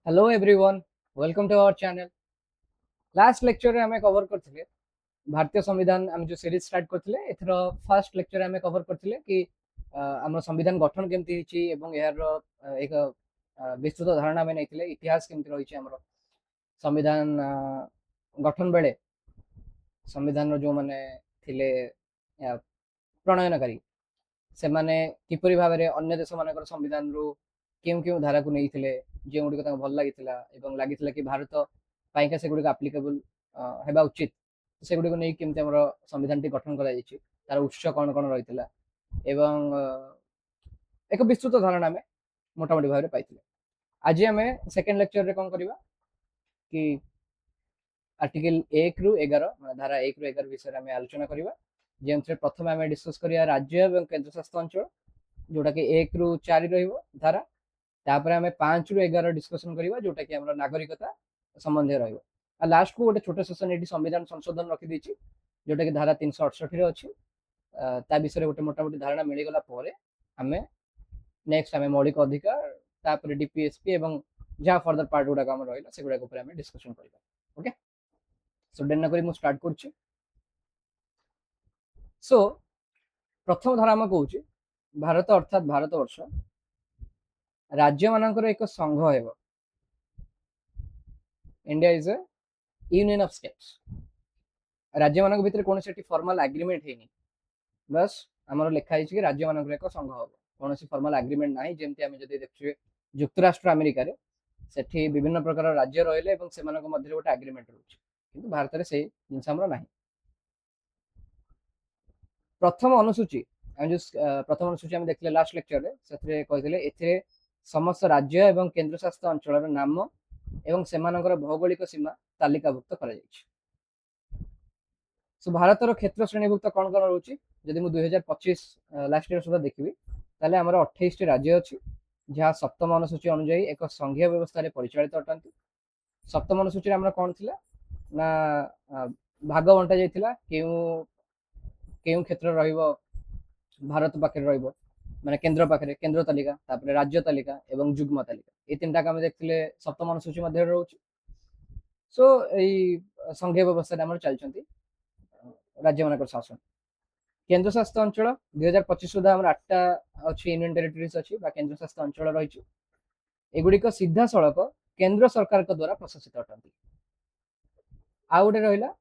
Hello everyone, welcome to our channel. Last lecture रे हमें cover करथिले भारतीय संविधान हम जो सीरीज स्टार्ट करथिले एथर फर्स्ट लेक्चर रे हमें कवर करथिले कि हमर संविधान गठन केमती हिची एवं यार एक विस्तृत धारणा हमें नैथिले इतिहास केमती रहिची हमर संविधान गठन बेले संविधान रो जो माने थिले प्रणयनकारी से माने किपरि भाबरे अन्य देश मानकर संविधान रो केउ केउ धारा को नैथिले जे गुडी को भल लागिथिला एवं लागिथिला कि भारत पाइका से गुडी एप्लीकेबल हेबा उचित से गुडी को नै केमते हमर संविधान टी गठन करा जायछि तार उत्स कोन कोन रहिथिला एवं एक विस्तृत धारणा में मोटा मोटी भाबरे पाइथिले। आज हमें सेकंड लेक्चर रे कोन करबा कि आर्टिकल 1 रु 11 धारा 1 रु 11 विषय में आलोचना करबा जेमथे प्रथम हमें डिस्कस करिया राज्य एवं केंद्र शासित अंचल जोटा कि 1 रु 4 रहिबो धारा तापर हमें 5 रु 11 डिस्कशन करबा जोटा कि हमर नागरिकता संबंधी रहिबो आ लास्ट को गोटे छोटे सेशन एटी संविधान संशोधन रखि दैछि जोटा कि धारा 368 रे अछि ता विषय गोटे मोटा मोटी धारणा मिली गला परे हमें नेक्स्ट हमें मौलिक अधिकार तापर डीपीएसपी एवं जहाँ फर्दर पार्ट गुडा हम रहिला से गुडा ऊपर हमें डिस्कशन करबा। ओके, सो डेन नकरी मु स्टार्ट करछि। सो प्रथम धारा हम कहूछि भारत अर्थात भारतवर्ष राज्य मानकर एक संघ हेबो। India is A union of states. राज्य मानक भितर कोन सेठी फॉर्मल एग्रीमेंट हेनी, बस हमर लिखा हिछि कि राज्य मानकर एक संघ हेबो। कोन सी फॉर्मल एग्रीमेंट नाही जेमति हम जदि देखछे युक्तराष्ट्र अमेरिका रे सेठी विभिन्न प्रकार राज्य रहले एवं सेमानक मध्य गोटे एग्रीमेंट रहउछि किंतु भारत रे सेही जिंस हमर नाही। प्रथम अनुसूची हम जो प्रथम अनुसूची हम देखले लास्ट लेक्चर रे सेथरे कहिथिले एथिरे समस्त राज्य एवं केंद्र शासित अंचल नाम एवं सेमानकर भौगोलिक सीमा तालिकाभुक्त करा जायछि। सो भारतर क्षेत्र श्रेणीभुक्त कौन कौन रोचे जदि मु 2025 लास्ट ईयर सुधा देखिबी ताले हमर 28 टी राज्य अछि जहाँ सप्तम अनुसूची अनुसार एक संघीय व्यवस्था रे परिचालित अटंती। सप्तम अनुसूची रे हमर कोन थिला ना भाग बंटा जायथिला केउ केउ क्षेत्र रहिबो भारत पाखे रहिबो माने केंद्र पाखे केंद्र तालिका तापर राज्य तालिका एवं युग्म तालिका ए तीनटा हम देखथिले सप्तम अनुसूची मध्ये रहउछि। सो एई संघीय व्यवस्था हमर चलचंती राज्य मानकर शासन। केंद्र शासित अंचल 2025 सुधा हम 8टा अछि यूनियन टेरिटरीज अछि बा केंद्र शासित अंचल रहिछि एगुडिक सीधा सड़क केंद्र सरकार के द्वारा प्रशासित अटंती। आ गोटे रहिला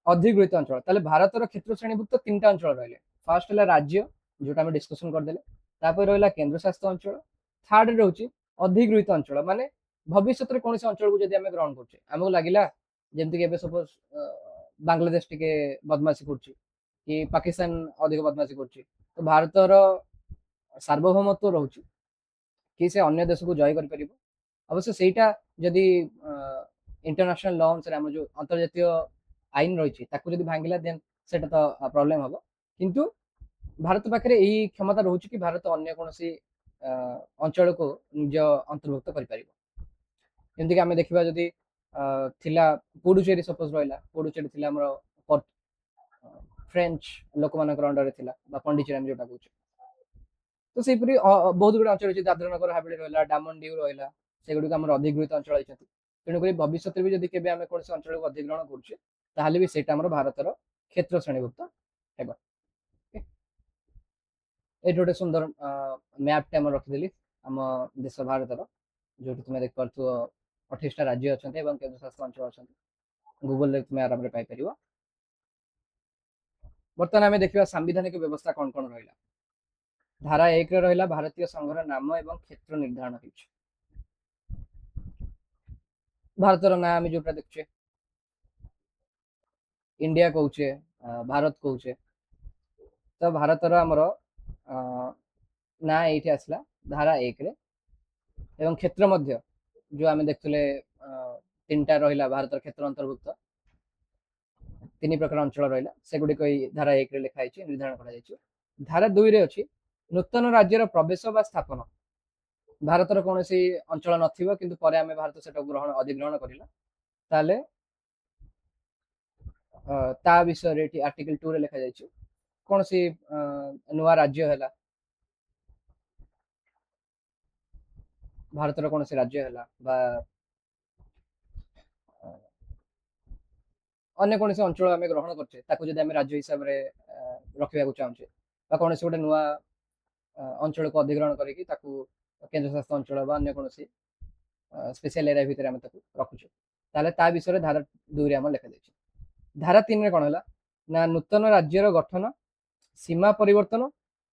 अधिगृहित अंचल ताले भारतर क्षेत्र श्रेणीभुक्त तीनटा अंचल रहिले। फर्स्ट हला राज्य जोटा हम डिस्कशन कर देले तापर रहिला केंद्र शासित अंचल थर्ड रे होछि अधिगृहित अंचल माने भविष्य रे कोनसे अंचल को जदि हम ग्रहण करछे हमको लागिला जेमति के सपोज बांग्लादेश टिके बदमाशी करछि कि पाकिस्तान अधिक बदमाशी करछि तो भारतर सार्वभौमत्व रहउछि कि से अन्य देश को जय कर परिबो। अवश्य सेटा जदि इंटरनेशनल लॉ अनुसार हम जो अंतर्जातीय आईन रहिछि ताकू जदि भांगिला देन सेटा तो प्रॉब्लम हबो किंतु भारत पाखरे एही क्षमता रहउछि कि भारत अन्य कोनसी अंचल को निज अंतर्भुक्त करि परिबो। जेमति कि हमें देखिबा जदि थिला पुडुचेरी सपोज रहिला पुडुचेरी थिला हमर फ्रेंच लोक मानकर अंडर थिला बा पंडिचेरी हम जोटा कहउछि तो सेपरी बहुत गुड अंचल अछि दादरा नगर हावेली रहला डामन डीउ रहला से गुडी हमर अधिगृहित अंचल आइछथि तेणु करी भविष्य भी जदि केबे हमें कोनसे अंचल को अधिग्रहण करछे ताहाले भी सेटा हमर भारतर क्षेत्र श्रेणीभुक्त हेबा। ए जोटे सुंदर मैप टे हम रखिदेली हम देश भारतर जो तुम देख पारथु 28 टा राज्य अछन्ते एवं केंद्र शासित अंचल अछन्ते गूगल रे तुम आराम रे पाई परिबो। वर्तमान हमें देखिबा संवैधानिक व्यवस्था कोन कोन रहिला। धारा 1 रे रहिला भारतीय संघर नाम एवं क्षेत्र निर्धारण होइछ। भारतर नाम हम जोटा देखछे इंडिया कहउछे भारत कहउछे तो भारतर हमर ना एठी आसला धारा 1 रे एवं क्षेत्र मध्य जो आम देखुले तीनटा रहिला भारतर क्षेत्र अंतर्भुक्त तीन प्रकार अंचल रहिला से गुडी कोई धारा 1 रे लिखा आइछि निर्धारण करा जाइछि। धारा 2 रे अछि नूतन राज्यर प्रवेश बा स्थापन भारतर कोनोसी अंचल नथिबो किंतु परे आमे भारत सेटा ग्रहण अधिग्रहण करिला ताले ता विषय रे आर्टिकल 2 रे लिखा जाइछि कोनोसी नुवा राज्य हैला भारतर कोनोसी राज्य हैला बा ଅନ୍ୟ କୌଣସି ଅଞ୍ଚଳ ଆମେ ଗ୍ରହଣ କରୁଛେ ତାକୁ ଯଦି ଆମେ ରାଜ୍ୟ ହିସାବରେ ରଖିବାକୁ ଚାହୁଁଛେ ବା କୌଣସି ଗୋଟେ ନୂଆ ଅଞ୍ଚଳକୁ ଅଧିଗ୍ରହଣ କରିକି ତାକୁ କେନ୍ଦ୍ରଶାସିତ ଅଞ୍ଚଳ ବା ଅନ୍ୟ କୌଣସି ସ୍ପେଶିଆଲ ଏରିଆ ଭିତରେ ଆମେ ତାକୁ ରଖୁଛେ ତାହେଲେ ତା ବିଷୟରେ ଧାରା 2ରେ ଆମର ଲେଖାଯାଇଛି। ଧାରା 3ରେ କ'ଣ ହେଲା ନା ନୂତନ ରାଜ୍ୟର ଗଠନ, ସୀମା ପରିବର୍ତ୍ତନ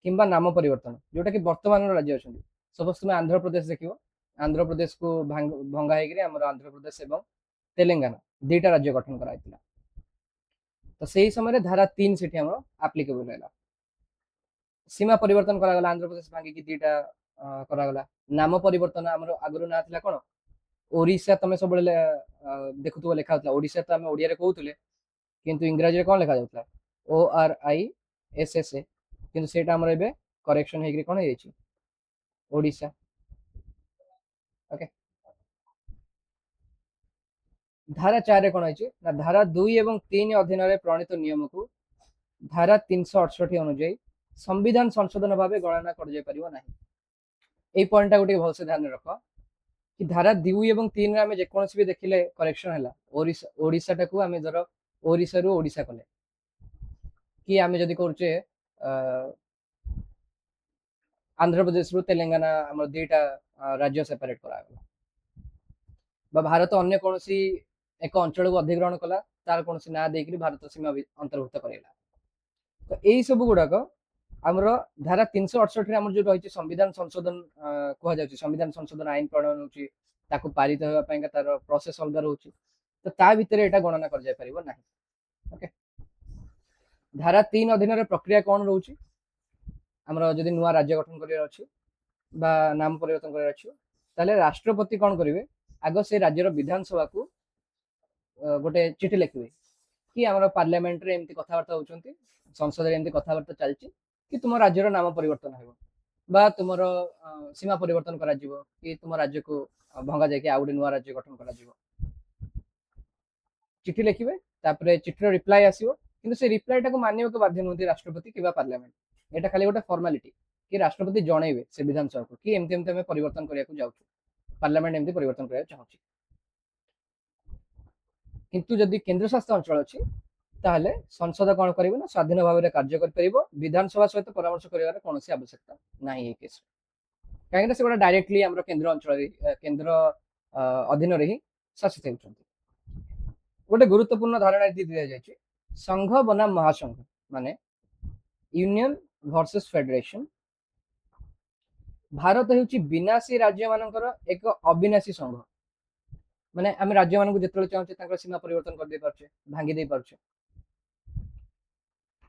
କିମ୍ବା ନାମ ପରିବର୍ତ୍ତନ, ଯୋଉଟା କି ବର୍ତ୍ତମାନର ରାଜ୍ୟ ଅଛନ୍ତି। ସପୋଜ ତୁମେ ଆନ୍ଧ୍ରପ୍ରଦେଶ ଦେଖିବ, ଆନ୍ଧ୍ରପ୍ରଦେଶକୁ ଭଙ୍ଗା ହେଇକିରି ଆମର ଆନ୍ଧ୍ରପ୍ରଦେଶ ଏବଂ ତେଲେଙ୍ଗାନା ଦୁଇଟା ରାଜ୍ୟ ଗଠନ କରାଯାଇଥିଲା। ତ ସେଇ ସମୟରେ ଧାରା 3 ସେଠି ଆମର ଆପ୍ଲିକେବଲ ହେଲା। ସୀମା ପରିବର୍ତ୍ତନ କରାଗଲା, ଆନ୍ଧ୍ରପ୍ରଦେଶ ଭାଙ୍ଗିକି ଦୁଇଟା କରାଗଲା। ନାମ ପରିବର୍ତ୍ତନ, ଆମର ଆଗରୁ ନାଁ ଥିଲା କ'ଣ ଓଡିଶା, ତମେ ସବୁବେଳେ ଦେଖୁଥିବ ଲେଖା ହଉଥିଲା ଓଡିଶା, ତ ଆମେ ଓଡିଆରେ କହୁଥିଲେ କିନ୍ତୁ ଇଂରାଜୀରେ କ'ଣ ଲେଖାଯାଉଥିଲା ORISSA, କିନ୍ତୁ ସେଇଟା ଆମର ଏବେ କରେକ୍ସନ ହେଇକିରି କ'ଣ ହେଇଯାଇଛି ଓଡିଶା। ଓକେ, ଧାରା 4ରେ କ'ଣ ହେଇଛି ନା ଧାରା 2 ଏବଂ 3 ଅଧୀନରେ ପ୍ରଣୀତ ନିୟମକୁ ଧାରା 368 ଅନୁଯାୟୀ संविधान संशोधन भाव गणना कर पॉइंट गोटे भलसे ध्यान रख कि धारा 2 और 3 आम जेकोसी भी देखिले करेक्शन है ओडिशा टाक आम धर ओडिशा रु ओडिशा कले कि आम जदि करुचे आंध्र प्रदेश रु तेलंगाना आम दुईटा राज्य सेपरेट करागला भारत अन्य कौन एक अंचल को अधिग्रहण कला तार कौन ना देकर भारत सीमा अंतर्भुक्त करेगा। तो यही सब गुड़ाक आमर धारा 368 आम जो रही संविधान संशोधन कह संविधान संशोधन आईन प्रणयन होता पारित होगापाई तार प्रोसेस अलग रोचे तो ता भितर यहाँ गणना कर ना। ओके, धारा 3 अधीन प्रक्रिया कौन रोचे आमर जदि नुआ राज्य गठन कर नाम परिवर्तन कर राष्ट्रपति कौन करेंगे आग से राज्यर विधानसभा को गोटे चिठी लिखे कि आम पार्लियामेंट रे एमती कथबार्ता होती संसद में एमती कथबार्ता चलती कि तुम राज्यर नाम परिवर्तन हो तुम सीमा परिवर्तन कर कि तुम राज्य को भंगा जाए आउ गोटे नुआ राज्य गठन कर चिठी लिखे तापर चिठीर रिप्लाई आसो कि से रिप्लाईटा को मानने को बाध्य नुहति राष्ट्रपति कि पार्लियामेंट। यहाँ खाली गोटे फॉर्मालिटी कि राष्ट्रपति जनइबे से विधानसभा को कि एमती एमती परिवर्तन करने को जाऊँ पार्लियामेंट एमती परिवर्तन करने चाहूँ। किंतु जदि केंद्र शासित अंचल अच्छी ताहले संसद कौन कर स्वाधीन भाव में कार्य कर विधानसभा सहित परामर्श कर कौन आवश्यकता ना ये केस कहीं से डायरेक्टली आम केन्द्र अंचल केन्द्र अधीन ही शासित होती। गोटे गुरुत्वपूर्ण धारणा दी जाए संघ बनाम महासंघ माने यूनियन वर्सेस फेडरेशन। भारत होउची विनाशी राज्य मानकर एक अविनाशी संघ माने आम राज्य मान जो चाहे सीमा परिवर्तन कर दे पारछे भांगी दे पारछे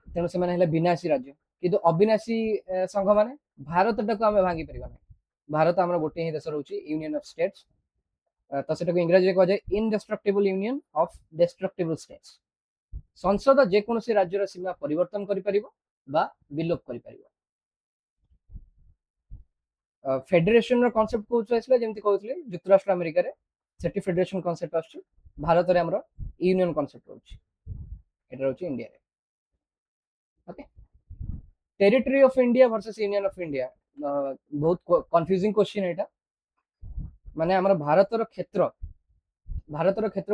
तेणु से माने विनाशी राज्य किंतु अविनाशी संघ माने भारत टाक आम भांगी पार ना। भारत आम गोटे ही देश रोचे यूनियन ऑफ स्टेट्स तो सेटा इंग्राजी में कह जाए इनडेस्ट्रक्टेबल यूनियन ऑफ डेस्ट्रक्टेबल स्टेट्स। संसद जेकोसी राज्यर सीमा परिवर्तन कर विलोप कर फेडरेशन कॉन्सेप्ट को जमी कहते जुक्तराष्ट्र अमेरिका रे सेठी फेडरेशन कॉन्सेप्ट आछी भारत रे हमरो यूनियन कॉन्सेप्ट रोची एटा रोची इंडिया रे। Okay, territory of India versus union of India बहुत कंफ्यूजिंग क्वेश्चन एटा माने हमर भारतर क्षेत्र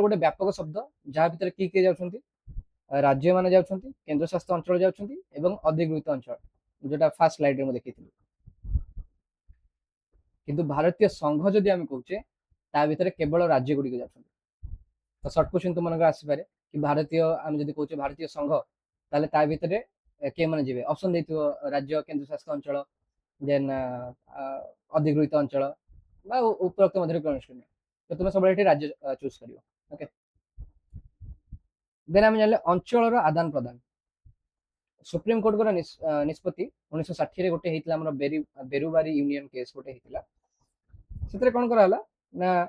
गोटे व्यापक शब्द जहाँ भीतर किए जाउछंती राज्य माने जाउछंती केंद्र शासित अंचल जाउछंती एवं अधिकृत अंचल जोटा फास्ट स्लाइड रे मु देखिथिलि किंतु भारतीय संघ जदि आम कहूचे ता भीतर केवल राज्य गुड़िक जाउछंती। तो सर्ट क्वेश्चन तुम मन आसी पारे कि भारतीय आम जदि कहूचे भारतीय संघ ताले ता भीतर के माने जिवे ऑप्शन देथिबो राज्य केंद्र शासित अंचल देन अधिकृत अंचल बा उपरोक्त मध्य कौन तो तुम सब राज्य चूज कर। ओके, देन आम जान अंचल आदान प्रदान सुप्रीम कोर्ट को निष्पत्ति 1960 गोटे होता बेरुबारी यूनियन केस गोटे होता से कौन कराला ना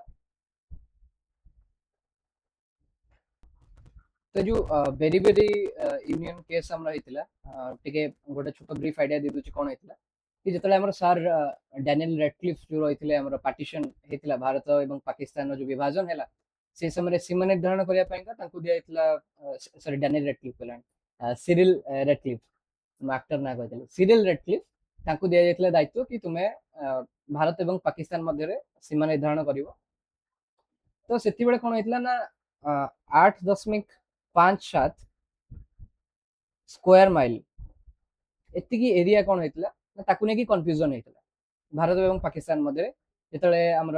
तो जो बेरीबेरी यूनियन केस आम होता गोटे छोट ब्रीफ आइडिया दे दूसरी कौन होता कि जिते आम सार डैनियल रेडक्लिफ जो रही है पार्टीशन होता भारत और पाकिस्तान जो विभाजन है से समय सीमा निर्धारण करने दिया सॉरी डैनियल रेडक्लिफ कहलानी सिरिल रेडक्लिफ एक्टर ना कहते सिरिल रेडक्लिफ तांको दिया जायतिला दायित्व कि तुम्हें भारत और पाकिस्तान मध्य सीमा निर्धारण कर तो से कौन होता ना 8.1 5-7 ସ୍କୋୟାର ମାଇଲ ଏତିକି ଏରିଆ କଣ ହେଇଥିଲା ନା ତାକୁ ନେଇକି କନଫ୍ୟୁଜନ ହେଇଥିଲା ଭାରତ ଏବଂ ପାକିସ୍ତାନ ମଧ୍ୟରେ। ଯେତେବେଳେ ଆମର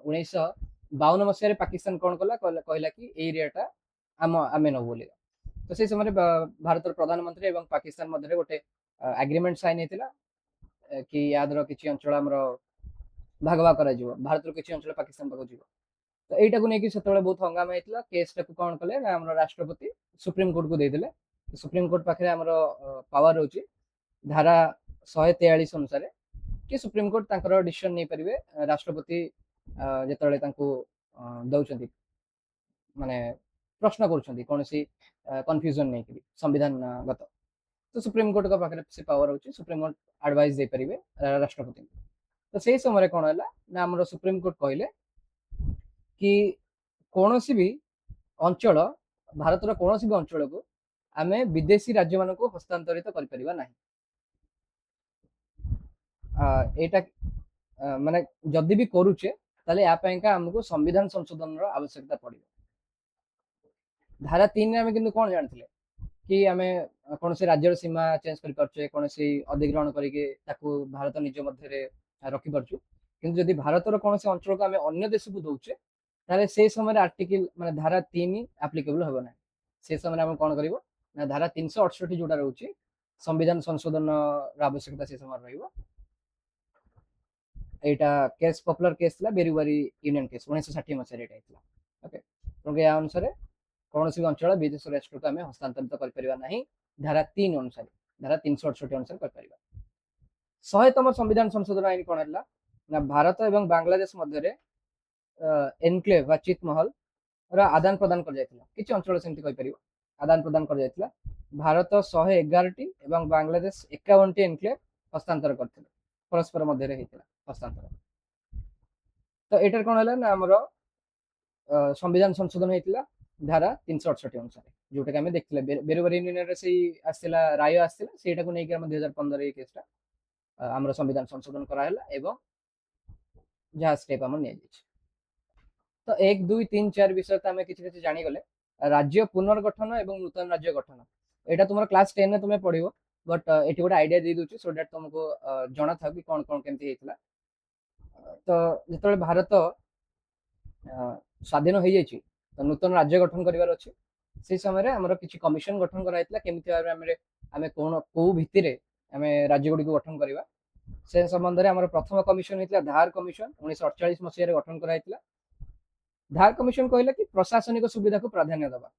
1952 ମସିହାରେ ପାକିସ୍ତାନ କଣ କଲା କହିଲା କି ଏଇ ଏରିଆଟା ଆମେ ନବୁ ବୋଲି। ତ ସେଇ ସମୟରେ ଭାରତର ପ୍ରଧାନମନ୍ତ୍ରୀ ଏବଂ ପାକିସ୍ତାନ ମଧ୍ୟରେ ଗୋଟେ ଆଗ୍ରିମେଣ୍ଟ ସାଇନ୍ ହେଇଥିଲା କି ୟା ଦ୍ୱାରା କିଛି ଅଞ୍ଚଳ ଆମର ଭାଗ ଭାଗ କରାଯିବ, ଭାରତର କିଛି ଅଞ୍ଚଳ ପାକିସ୍ତାନ ପାଖକୁ ଯିବ। ତ ଏଇଟାକୁ ନେଇକି ସେତେବେଳେ ବହୁତ ହଙ୍ଗାମା ହେଇଥିଲା। କେସଟାକୁ କଣ କଲେ ନା ଆମର ରାଷ୍ଟ୍ରପତି ସୁପ୍ରିମକୋର୍ଟକୁ ଦେଇଥିଲେ। ସୁପ୍ରିମକୋର୍ଟ ପାଖରେ ଆମର ପାୱାର ରହୁଛି ଧାରା 143 ଅନୁସାରେ କି ସୁପ୍ରିମକୋର୍ଟ ତାଙ୍କର ଡିସିସନ ନେଇପାରିବେ ରାଷ୍ଟ୍ରପତି ଯେତେବେଳେ ତାଙ୍କୁ ଦଉଛନ୍ତି ମାନେ ପ୍ରଶ୍ନ କରୁଛନ୍ତି କୌଣସି କନଫ୍ୟୁଜନ ନେଇକି ସମ୍ବିଧାନଗତ। ତ ସୁପ୍ରିମକୋର୍ଟଙ୍କ ପାଖରେ ସେ ପାୱାର ଅଛି, ସୁପ୍ରିମକୋର୍ଟ ଆଡଭାଇସ ଦେଇପାରିବେ ରାଷ୍ଟ୍ରପତିଙ୍କୁ। ତ ସେଇ ସମୟରେ କଣ ହେଲା ନା ଆମର ସୁପ୍ରିମକୋର୍ଟ କହିଲେ କି କୌଣସି ବି ଅଞ୍ଚଳ ଭାରତର କୌଣସି ବି ଅଞ୍ଚଳକୁ ଆମେ ବିଦେଶୀ ରାଜ୍ୟମାନଙ୍କୁ ହସ୍ତାନ୍ତରିତ କରିପାରିବା ନାହିଁ। ଏଇଟା ମାନେ ଯଦି ବି କରୁଛେ ତାହେଲେ ୟା ପାଇଁକା ଆମକୁ ସମ୍ବିଧାନ ସଂଶୋଧନର ଆବଶ୍ୟକତା ପଡିବ। ଧାରା 3 ରେ ଆମେ କିନ୍ତୁ କଣ ଜାଣିଥିଲେ କି ଆମେ କୌଣସି ରାଜ୍ୟର ସୀମା ଚେଞ୍ଜ କରିପାରୁଛେ, କୌଣସି ଅଧିଗ୍ରହଣ କରିକି ତାକୁ ଭାରତ ନିଜ ମଧ୍ୟରେ ରଖିପାରୁଛୁ। କିନ୍ତୁ ଯଦି ଭାରତର କୌଣସି ଅଞ୍ଚଳକୁ ଆମେ ଅନ୍ୟ ଦେଶକୁ ଦଉଛେ ତାହେଲେ ସେଇ ସମୟରେ ଆର୍ଟିକଲ ମାନେ ଧାରା 3 ଆପ୍ଲିକେବଲ ହେବ ନାହିଁ। ସେ ସମୟରେ ଆମେ କଣ କରିବ ନା ଧାରା 368 ଯୋଉଟା ରହୁଛି ସମ୍ବିଧାନ ସଂଶୋଧନର ଆବଶ୍ୟକତା ସେ ସମୟରେ ରହିବ। ଏଇଟା କେସ୍ ପପୁଲାର କେସ୍ ଥିଲା, ବେରୁବାରୀ ୟୁନିୟନ କେସ୍ 1960 ମସିହାରେ ଏଇଟା ହେଇଥିଲା। ଓକେ, ତେଣୁ ଏହା ଅନୁସାରେ କୌଣସି ବି ଅଞ୍ଚଳ ବିଦେଶ ରାଷ୍ଟ୍ରକୁ ଆମେ ହସ୍ତାନ୍ତରିତ କରିପାରିବା ନାହିଁ ଧାରା 3 ଅନୁସାରେ, ଧାରା 368 ଅନୁସାରେ କରିପାରିବା। 100ତମ ସମ୍ବିଧାନ ସଂଶୋଧନ ଆଇନ କଣ ହେଲା ନା ଭାରତ ଏବଂ ବାଂଲାଦେଶ ମଧ୍ୟରେ ଏନକ୍ଲେଭ ବା ଚିତମହଲ ର ଆଦାନ ପ୍ରଦାନ କରାଯାଇଥିଲା। କିଛି ଅଞ୍ଚଳ ସେମିତି କହିପାରିବ ଆଦାନ ପ୍ରଦାନ କରାଯାଇଥିଲା। ଭାରତ 111ଟି ଏବଂ ବାଂଲାଦେଶ 51ଟି ଏନକ୍ଲେଭ ହସ୍ତାନ୍ତର କରିଥିଲେ, ପରସ୍ପର ମଧ୍ୟରେ ହେଇଥିଲା ହସ୍ତାନ୍ତର। ତ ଏଇଟାରେ କଣ ହେଲା ନା ଆମର ସମ୍ବିଧାନ ସଂଶୋଧନ ହେଇଥିଲା ଧାରା 368 ଅନୁସାରେ, ଯୋଉଟାକି ଆମେ ଦେଖିଥିଲେ ବେରୁବାରୀ ୟୁନିୟନରେ ସେଇ ଆସିଥିଲା ରାୟ ଆସିଥିଲା, ସେଇଟାକୁ ନେଇକି ଆମ 2015 ଏଇ କେସଟା ଆମର ସମ୍ବିଧାନ ସଂଶୋଧନ କରାହେଲା ଏବଂ ଯାହା ଷ୍ଟେପ ଆମର ନିଆଯାଇଛି। ତ 1, 2, 3, 4 ବିଷୟରେ ତ ଆମେ କିଛି କିଛି ଜାଣିଗଲେ। ରାଜ୍ୟ ପୁନର୍ଗଠନ ଏବଂ ନୂତନ ରାଜ୍ୟ ଗଠନ ଏଇଟା ତୁମର କ୍ଲାସ 10 ରେ ତୁମେ ପଢିବ, ବଟ୍ ଏଠି ଗୋଟେ ଆଇଡିଆ ଦେଇ ଦଉଛି ସୋ ଦ୍ୟାଟ୍ ତୁମକୁ ଜଣା ଥାଉ କି କଣ କଣ କେମିତି ହେଇଥିଲା। ତ ଯେତେବେଳେ ଭାରତ ସ୍ୱାଧୀନ ହେଇଯାଇଛି ତ ନୂତନ ରାଜ୍ୟ ଗଠନ କରିବାର ଅଛି। ସେଇ ସମୟରେ ଆମର କିଛି କମିଶନ ଗଠନ କରାଯାଇଥିଲା କେମିତି ଭାବରେ ଆମେ କୋଉ ଭିତ୍ତିରେ ଆମେ ରାଜ୍ୟ ଗୁଡ଼ିକୁ ଗଠନ କରିବା ସେ ସମ୍ବନ୍ଧରେ ଆମର ପ୍ରଥମ କମିଶନ ହେଇଥିଲା ଧାର କମିଶନ 1948 ମସିହାରେ ଗଠନ କରାଯାଇଥିଲା। ଧାର କମିଶନ କହିଲା କି ପ୍ରଶାସନିକ ସୁବିଧାକୁ ପ୍ରାଧାନ୍ୟ ଦେବା,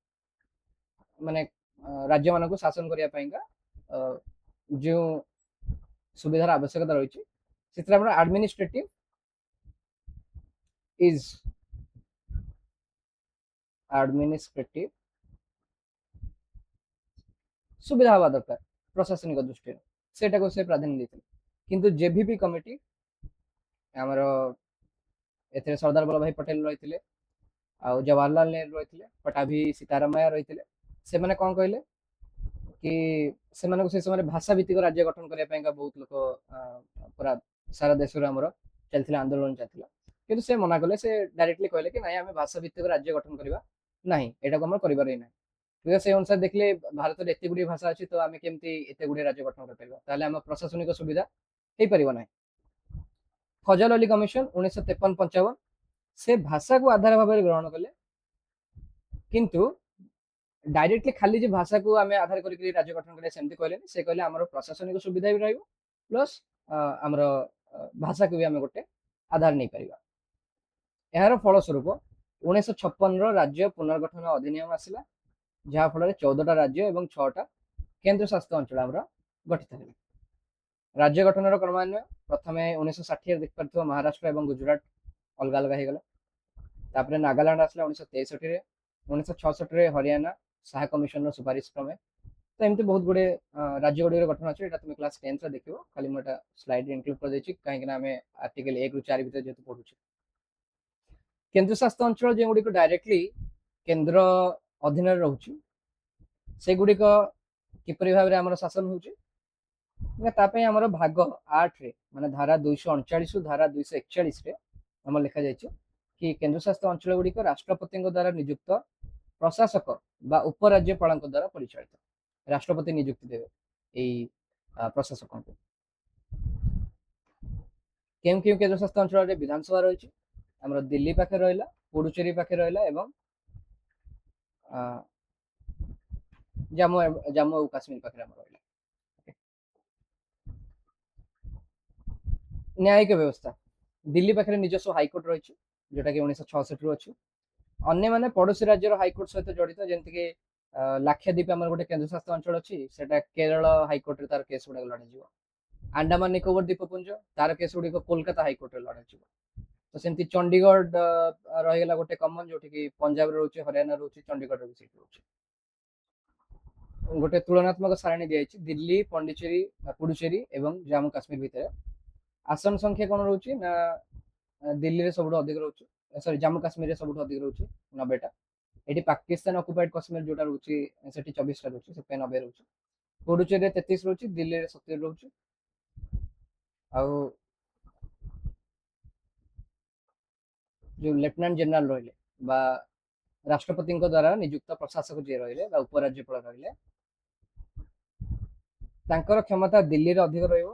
ମାନେ ରାଜ୍ୟମାନଙ୍କୁ ଶାସନ କରିବା ପାଇଁକା ଯେଉଁ ସୁବିଧାର ଆବଶ୍ୟକତା ରହିଛି ସେଥିରେ ଆମର ଆଡମିନିଷ୍ଟ୍ରେଟିଭ ସୁବିଧା ହବା ଦରକାର ପ୍ରଶାସନିକ ଦୃଷ୍ଟିରୁ, ସେଟାକୁ ସେ ପ୍ରାଧାନ୍ୟ ଦେଇଥିଲେ। କିନ୍ତୁ ଜେଭିପି କମିଟି ଆମର ଏଥିରେ ସରଦାର ବଲ୍ଲଭଭାଇ ପଟେଲ ରହିଥିଲେ, ଆଉ ଜବାହରଲାଲ ନେହେରୁ ରହିଥିଲେ, ପଟାଭି ସୀତାରାମୟା ରହିଥିଲେ। ସେମାନେ କଣ କହିଲେ କି ସେମାନଙ୍କୁ ସେ ସମୟରେ ଭାଷା ଭିତ୍ତିକ ରାଜ୍ୟ ଗଠନ କରିବା ପାଇଁକା ବହୁତ ଲୋକ ପୁରା ସାରା ଦେଶରୁ ଆମର ଚାଲିଥିଲା ଆନ୍ଦୋଳନ ଚାଲିଥିଲା, କିନ୍ତୁ ସେ ମନା କଲେ। ସେ ଡାଇରେକ୍ଟଲି କହିଲେ କି ନାଇଁ ଆମେ ଭାଷା ଭିତ୍ତିକ ରାଜ୍ୟ ଗଠନ କରିବା ନାହିଁ, ଏଟାକୁ ଆମର କରିବାର ହିଁ ନାହିଁ। ସେ ଅନୁସାରେ ଦେଖିଲେ ଭାରତରେ ଏତେ ଗୁଡିଏ ଭାଷା ଅଛି ତ ଆମେ କେମିତି ଏତେ ଗୁଡିଏ ରାଜ୍ୟ ଗଠନ କରିପାରିବା, ତାହେଲେ ଆମ ପ୍ରଶାସନିକ ସୁବିଧା ହେଇପାରିବ ନାହିଁ। ଫଜଲ ଅଲି କମିଶନ 1953-55 ସେ ଭାଷାକୁ ଆଧାର ଭାବରେ ଗ୍ରହଣ କଲେ, କିନ୍ତୁ ଡାଇରେକ୍ଟଲି ଖାଲି ଯେ ଭାଷାକୁ ଆମେ ଆଧାର କରିକି ରାଜ୍ୟ ଗଠନ କରିବା ସେମିତି କହିଲେନି। ସେ କହିଲେ ଆମର ପ୍ରଶାସନିକ ସୁବିଧା ବି ରହିବ ପ୍ଲସ୍ ଆମର ଭାଷାକୁ ବି ଆମେ ଗୋଟେ ଆଧାର ନେଇପାରିବା। ଏହାର ଫଳସ୍ୱରୂପ 1956ର ରାଜ୍ୟ ପୁନର୍ଗଠନ ଅଧିନିୟମ ଆସିଲା, ଯାହା ଫଳରେ 14ଟା ରାଜ୍ୟ ଏବଂ 6ଟା କେନ୍ଦ୍ର ଶାସିତ ଅଞ୍ଚଳ ଆମର ଗଠିତ ହେଲା। ରାଜ୍ୟ ଗଠନର କ୍ରମାନ୍ୱୟ ପ୍ରଥମେ 1960ରେ ଦେଖିପାରୁଥିବା ମହାରାଷ୍ଟ୍ର ଏବଂ ଗୁଜୁରାଟ ଅଲଗା ଅଲଗା ହେଇଗଲା। ତାପରେ ନାଗାଲାଣ୍ଡ ଆସିଲା 1963ରେ, 1966ରେ ହରିୟାଣା ଶାହା କମିଶନର ସୁପାରିଶ କ୍ରମେ। ତ ଏମିତି ବହୁତ ଗୁଡେ ରାଜ୍ୟ ଗୁଡ଼ିକର ଗଠନ ଅଛି, ଏଇଟା ତୁମେ କ୍ଲାସ 10ରେ ଦେଖିବ। ଖାଲି ମୁଁ ଏଟା ସ୍ଲାଇଡ୍ ଇନକ୍ଲୁଡ୍ କରିଦେଇଛି କାହିଁକି ନା ଆମେ ଆର୍ଟିକଲ 1ରୁ 4 ଭିତରେ ଯେହେତୁ ପଢୁଛୁ। କେନ୍ଦ୍ରଶାସିତ ଅଞ୍ଚଳ ଯେଉଁଗୁଡ଼ିକ ଡାଇରେକ୍ଟଲି କେନ୍ଦ୍ର ଅଧୀନରେ ରହୁଛି ସେଗୁଡ଼ିକ କିପରି ଭାବରେ ଆମର ଶାସନ ହଉଛି ନା ତା ପାଇଁ ଆମର ଭାଗ 8ରେ ମାନେ ଧାରା 239ରୁ ଧାରା 241ରେ ଆମର ଲେଖାଯାଇଛି କି କେନ୍ଦ୍ରଶାସିତ ଅଞ୍ଚଳ ଗୁଡ଼ିକ ରାଷ୍ଟ୍ରପତିଙ୍କ ଦ୍ୱାରା ନିଯୁକ୍ତ ପ୍ରଶାସକ ବା ଉପରାଜ୍ୟପାଳଙ୍କ ଦ୍ୱାରା ପରିଚାଳିତ। ରାଷ୍ଟ୍ରପତି ନିଯୁକ୍ତି ଦେବେ ଏଇ ପ୍ରଶାସକଙ୍କୁ। କେଉଁ କେଉଁ କେନ୍ଦ୍ରଶାସିତ ଅଞ୍ଚଳରେ ବିଧାନସଭା ରହିଛି? ଆମର ଦିଲ୍ଲୀ ପାଖରେ ରହିଲା, ପୁଡୁଚେରୀ ପାଖରେ ରହିଲା ଏବଂ ଜାମ୍ମୁ ଜାମ୍ମୁ ଆଉ କାଶ୍ମୀର ପାଖରେ ଆମର ରହିଲା। ନ୍ୟାୟିକ ବ୍ୟବସ୍ଥା, ଦିଲ୍ଲୀ ପାଖରେ ନିଜସ୍ୱ ହାଇକୋର୍ଟ ରହିଛି ଯୋଉଟା କି 1966 ରୁ ଅଛି। ଅନ୍ୟମାନେ ପଡୋଶୀ ରାଜ୍ୟର ହାଇକୋର୍ଟ ସହିତ ଜଡିତ, ଯେମିତିକି ଲାକ୍ଷାଦ୍ୱୀପ ଆମର ଗୋଟେ କେନ୍ଦ୍ରଶାସିତ ଅଞ୍ଚଳ ଅଛି, ସେଟା କେରଳ ହାଇକୋର୍ଟରେ ତାର କେସ୍ ଗୁଡାକ ଲଢାଯିବ। ଆଣ୍ଡାମାନ ନିକୋବର ଦ୍ୱୀପପୁଞ୍ଜ, ତାର କେସ୍ ଗୁଡିକ କୋଲକାତା ହାଇକୋର୍ଟରେ ଲଢାଯିବ। ତ ସେମିତି ଚଣ୍ଡିଗଡ଼ ରହିଗଲା ଗୋଟେ କମନ, ଯୋଉଠିକି ପଞ୍ଜାବରେ ରହୁଛି, ହରିୟାଣା ରହୁଛି, ଚଣ୍ଡିଗଡ଼ରେ ବି ସେଇଠି ରହୁଛି। ଗୋଟେ ତୁଳନାତ୍ମକ ସାରଣୀ ଦିଆଯାଇଛି ଦିଲ୍ଲୀ, ପଣ୍ଡିଚେରୀ, ପୁଡୁଚେରୀ ଏବଂ ଜାମ୍ମୁ କାଶ୍ମୀର ଭିତରେ। ଆସନ ସଂଖ୍ୟା କଣ ରହୁଛି ନା ଦିଲ୍ଲୀରେ ସବୁଠୁ ଅଧିକ ରହୁଛି, ସରି ଜାମ୍ମୁ କାଶ୍ମୀରରେ ସବୁଠୁ ଅଧିକ ରହୁଛି 90ଟା। ଏଠି ପାକିସ୍ତାନ ଅକୁପାଇଡ କାଶ୍ମୀର ଯୋଉଟା ରହୁଛି ସେଠି 24ଟା ରହୁଛି, ସେଥିପାଇଁ 90 ରହୁଛି। ପୁଡୁଚେରୀରେ 33 ରହୁଛି, ଦିଲ୍ଲୀରେ 70 ରହୁଛି। ଆଉ ଯୋଉ ଲେଫ୍ଟନାଣ୍ଟ ଜେନେରାଲ ରହିଲେ ବା ରାଷ୍ଟ୍ରପତିଙ୍କ ଦ୍ୱାରା ନିଯୁକ୍ତ ପ୍ରଶାସକ ଯିଏ ରହିଲେ ବା ଉପରାଜ୍ୟପାଳ ରହିଲେ, ତାଙ୍କର କ୍ଷମତା ଦିଲ୍ଲୀରେ ଅଧିକ ରହିବ,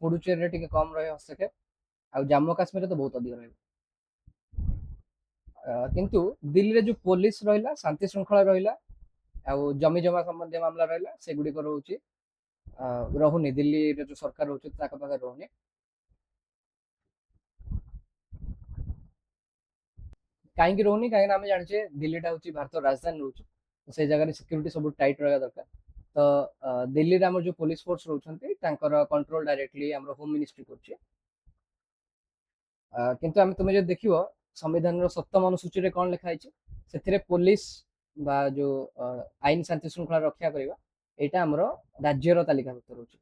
ପୁଡୁଚେରୀରେ ଟିକେ କମ ରହିବ ହସ୍ତକ୍ଷେପ, ଆଉ ଜାମ୍ମୁ କାଶ୍ମୀରରେ ତ ବହୁତ ଅଧିକ ରହିବ। କିନ୍ତୁ ଦିଲ୍ଲୀରେ ଯୋଉ ପୋଲିସ ରହିଲା, ଶାନ୍ତି ଶୃଙ୍ଖଳା ରହିଲା, ଆଉ ଜମି ଜମା ସମ୍ବନ୍ଧୀୟ ମାମଲା ରହିଲା, ସେଗୁଡିକ ରହୁଛି ରହୁନି, ଦିଲ୍ଲୀରେ ଯୋଉ ସରକାର ରହୁଛି ତାଙ୍କ ପାଖରେ ରହୁନି। କାହିଁକି ରହୁନି? କାହିଁକିନା ଆମେ ଜାଣିଛେ ଦିଲ୍ଲୀଟା ହଉଛି ଭାରତର ରାଜଧାନୀ ରହୁଛି, ସେଇ ଜାଗାରେ ସିକ୍ୟୁରିଟି ସବୁ ଟାଇଟ୍ ରହିବା ଦରକାର। ତ ଦିଲ୍ଲୀରେ ଆମର ଯୋଉ ପୋଲିସ ଫୋର୍ସ ରହୁଛନ୍ତି ତାଙ୍କର କଣ୍ଟ୍ରୋଲ ଡାଇରେକ୍ଟଲି ଆମର ହୋମ ମିନିଷ୍ଟ୍ରି କରୁଛି। କିନ୍ତୁ ତୁମେ ଯଦି ଦେଖିବ ସମ୍ବିଧାନର 7ମ ଅନୁସୂଚୀରେ କଣ ଲେଖା ହେଇଛି, ସେଥିରେ ପୋଲିସ ବା ଯୋଉ ଆଇନ ଶାନ୍ତି ଶୃଙ୍ଖଳା ରକ୍ଷା କରିବା ଏଇଟା ଆମର ରାଜ୍ୟର ତାଲିକାଭୁକ୍ତ ରହୁଛି।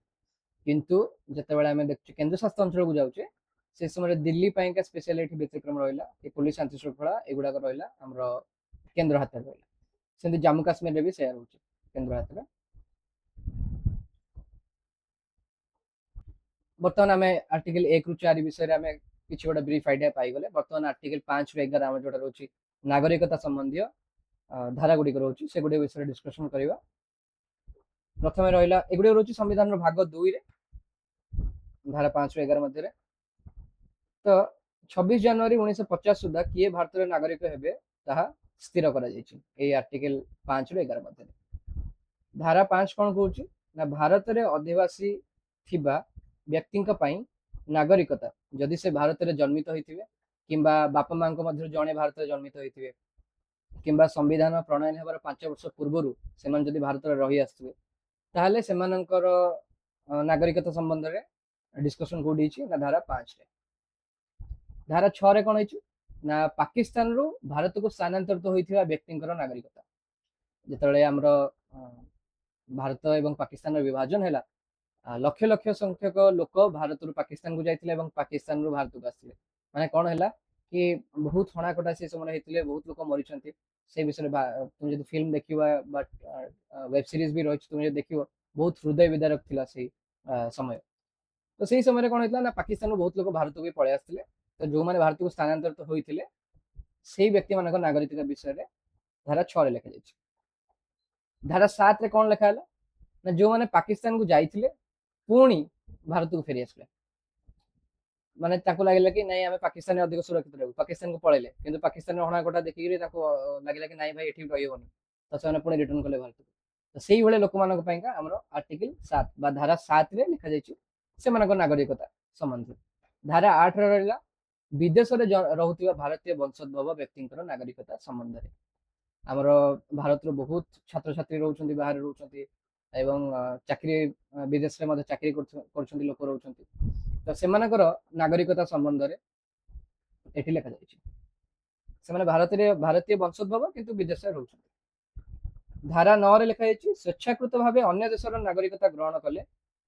କିନ୍ତୁ ଯେତେବେଳେ ଆମେ ଦେଖୁଛୁ କେନ୍ଦ୍ରଶାସିତ ଅଞ୍ଚଳକୁ ଯାଉଛେ, ସେ ସମୟରେ ଦିଲ୍ଲୀ ପାଇଁକା ସ୍ପେଶାଲ ଏଠି ବ୍ୟତିକ୍ରମ ରହିଲା, ଏ ପୋଲିସ ଶାନ୍ତି ଶୃଙ୍ଖଳା ଏଗୁଡାକ ରହିଲା ଆମର କେନ୍ଦ୍ର ହାତରେ ରହିଲା। ସେମିତି ଜାମ୍ମୁ କାଶ୍ମୀରରେ ବି ସେୟା ରହୁଛି, କେନ୍ଦ୍ର ହାତରେ। ବର୍ତ୍ତମାନ ଆମେ ଆର୍ଟିକଲ 1 ରୁ 4 ବିଷୟରେ ଆମେ କିଛି ଗୋଟେ ବ୍ରିଫ୍ ଆଇଡିଆ ପାଇଗଲେ। ବର୍ତ୍ତମାନ ଆର୍ଟିକଲ 5 ରୁ 11 ଆମର ଯୋଉଟା ରହୁଛି ନାଗରିକତା ସମ୍ବନ୍ଧୀୟ ଧାରା ଗୁଡିକ ରହୁଛି, ସେଗୁଡିକ ବିଷୟରେ ଡିସ୍କସନ କରିବା। ପ୍ରଥମେ ରହିଲା, ଏଗୁଡିକ ରହୁଛି ସମ୍ବିଧାନର ଭାଗ 2 ରେ ଧାରା 5 ରୁ 11 ମଧ୍ୟରେ। ତ 26 ଜାନୁଆରୀ 1950 ସୁଦ୍ଧା କିଏ ଭାରତର ନାଗରିକ ହେବେ ତାହା ସ୍ଥିର କରାଯାଇଛି ଏଇ ଆର୍ଟିକଲ 5 ରୁ 11 ମଧ୍ୟରେ। ଧାରା 5 କଣ କହୁଛି ନା ଭାରତରେ ଅଧିବାସୀ ଥିବା ବ୍ୟକ୍ତିଙ୍କ ପାଇଁ ନାଗରିକତା, ଯଦି ସେ ଭାରତରେ ଜନ୍ମିତ ହୋଇଥିବେ କିମ୍ବା ବାପା ମାଙ୍କ ମଧ୍ୟରୁ ଜଣେ ଭାରତରେ ଜନ୍ମିତ ହୋଇଥିବେ କିମ୍ବା ସମ୍ବିଧାନ ପ୍ରଣୟନ ହେବାର 5 ବର୍ଷ ପୂର୍ବରୁ ସେମାନେ ଯଦି ଭାରତରେ ରହି ଆସିଥିବେ, ତାହେଲେ ସେମାନଙ୍କର ନାଗରିକତା ସମ୍ବନ୍ଧରେ ଡିସ୍କସନ କୋଉଠି ହେଇଛି ନା ଧାରା 5 ରେ। ଧାରା 6 ରେ କଣ ହେଇଛି ନା ପାକିସ୍ତାନରୁ ଭାରତକୁ ସ୍ଥାନାନ୍ତରିତ ହୋଇଥିବା ବ୍ୟକ୍ତିଙ୍କର ନାଗରିକତା। ଯେତେବେଳେ ଆମର ଭାରତ ଏବଂ ପାକିସ୍ତାନର ବିଭାଜନ ହେଲା, ଲକ୍ଷ ଲକ୍ଷ ସଂଖ୍ୟକ ଲୋକ ଭାରତରୁ ପାକିସ୍ତାନକୁ ଯାଇଥିଲେ ଏବଂ ପାକିସ୍ତାନରୁ ଭାରତକୁ ଆସିଥିଲେ। ମାନେ କଣ ହେଲା କି ବହୁତ ହଣାକଟା ସେ ସମୟରେ ହେଇଥିଲେ, ବହୁତ ଲୋକ ମରିଛନ୍ତି। ସେ ବିଷୟରେ ତୁମେ ଯଦି ଫିଲ୍ମ ଦେଖିବା ବା ୱେବ ସିରିଜ ବି ରହିଛି, ତୁମେ ଯଦି ଦେଖିବ ବହୁତ ହୃଦୟ ବିଦାରକ ଥିଲା ସେଇ ସମୟ। ତ ସେଇ ସମୟରେ କଣ ହେଇଥିଲା ନା ପାକିସ୍ତାନରୁ ବହୁତ ଲୋକ ଭାରତକୁ ବି ପଳେଇ ଆସିଥିଲେ। ତ ଯୋଉମାନେ ଭାରତକୁ ସ୍ଥାନାନ୍ତରିତ ହୋଇଥିଲେ ସେଇ ବ୍ୟକ୍ତିମାନଙ୍କ ନାଗରିକତା ବିଷୟରେ ଧାରା 6 ରେ ଲେଖାଯାଇଛି। ଧାରା 7 ରେ କଣ ଲେଖା ହେଲା ନା ଯୋଉମାନେ ପାକିସ୍ତାନକୁ ଯାଇଥିଲେ ପୁଣି ଭାରତକୁ ଫେରି ଆସିଲେ, ମାନେ ତାଙ୍କୁ ଲାଗିଲା କି ନାଇଁ ଆମେ ପାକିସ୍ତାନରେ ଅଧିକ ସୁରକ୍ଷିତ ରହିବୁ, ପାକିସ୍ତାନକୁ ପଳେଇଲେ, କିନ୍ତୁ ପାକିସ୍ତାନର ହଣାକଟା ଦେଖିକିରି ତାଙ୍କୁ ଲାଗିଲା କି ନାଇଁ ଭାଇ ଏଠି ରହିବନି, ତ ସେମାନେ ପୁଣି ରିଟର୍ନ କଲେ ଭାରତକୁ। ତ ସେଇଭଳିଆ ଲୋକମାନଙ୍କ ପାଇଁକା ଆମର ଆର୍ଟିକଲ 7 ବା ଧାରା 7 ରେ ଲେଖାଯାଇଛି ସେମାନଙ୍କ ନାଗରିକତା ସମ୍ବନ୍ଧୀୟ। ଧାରା 8 ରେ ରହିଲା ବିଦେଶରେ ରହୁଥିବା ଭାରତୀୟ ବଂଶୋଦ୍ଭବ ବ୍ୟକ୍ତିଙ୍କର ନାଗରିକତା ସମ୍ବନ୍ଧରେ। ଆମର ଭାରତର ବହୁତ ଛାତ୍ରଛାତ୍ରୀ ରହୁଛନ୍ତି, ବାହାରେ ରହୁଛନ୍ତି ଏବଂ ଚାକିରି ବିଦେଶରେ ମଧ୍ୟ ଚାକିରି କରୁଛନ୍ତି ଲୋକ ରହୁଛନ୍ତି। ତ ସେମାନଙ୍କର ନାଗରିକତା ସମ୍ବନ୍ଧରେ ଏଠି ଲେଖାଯାଇଛି। ସେମାନେ ଭାରତୀୟ ବଂଶୋଦ୍ଭବ କିନ୍ତୁ ବିଦେଶରେ ରହୁଛନ୍ତି। ଧାରା 9 ରେ ଲେଖାଯାଇଛି ସ୍ୱେଚ୍ଛାକୃତ ଭାବେ ଅନ୍ୟ ଦେଶର ନାଗରିକତା ଗ୍ରହଣ କଲେ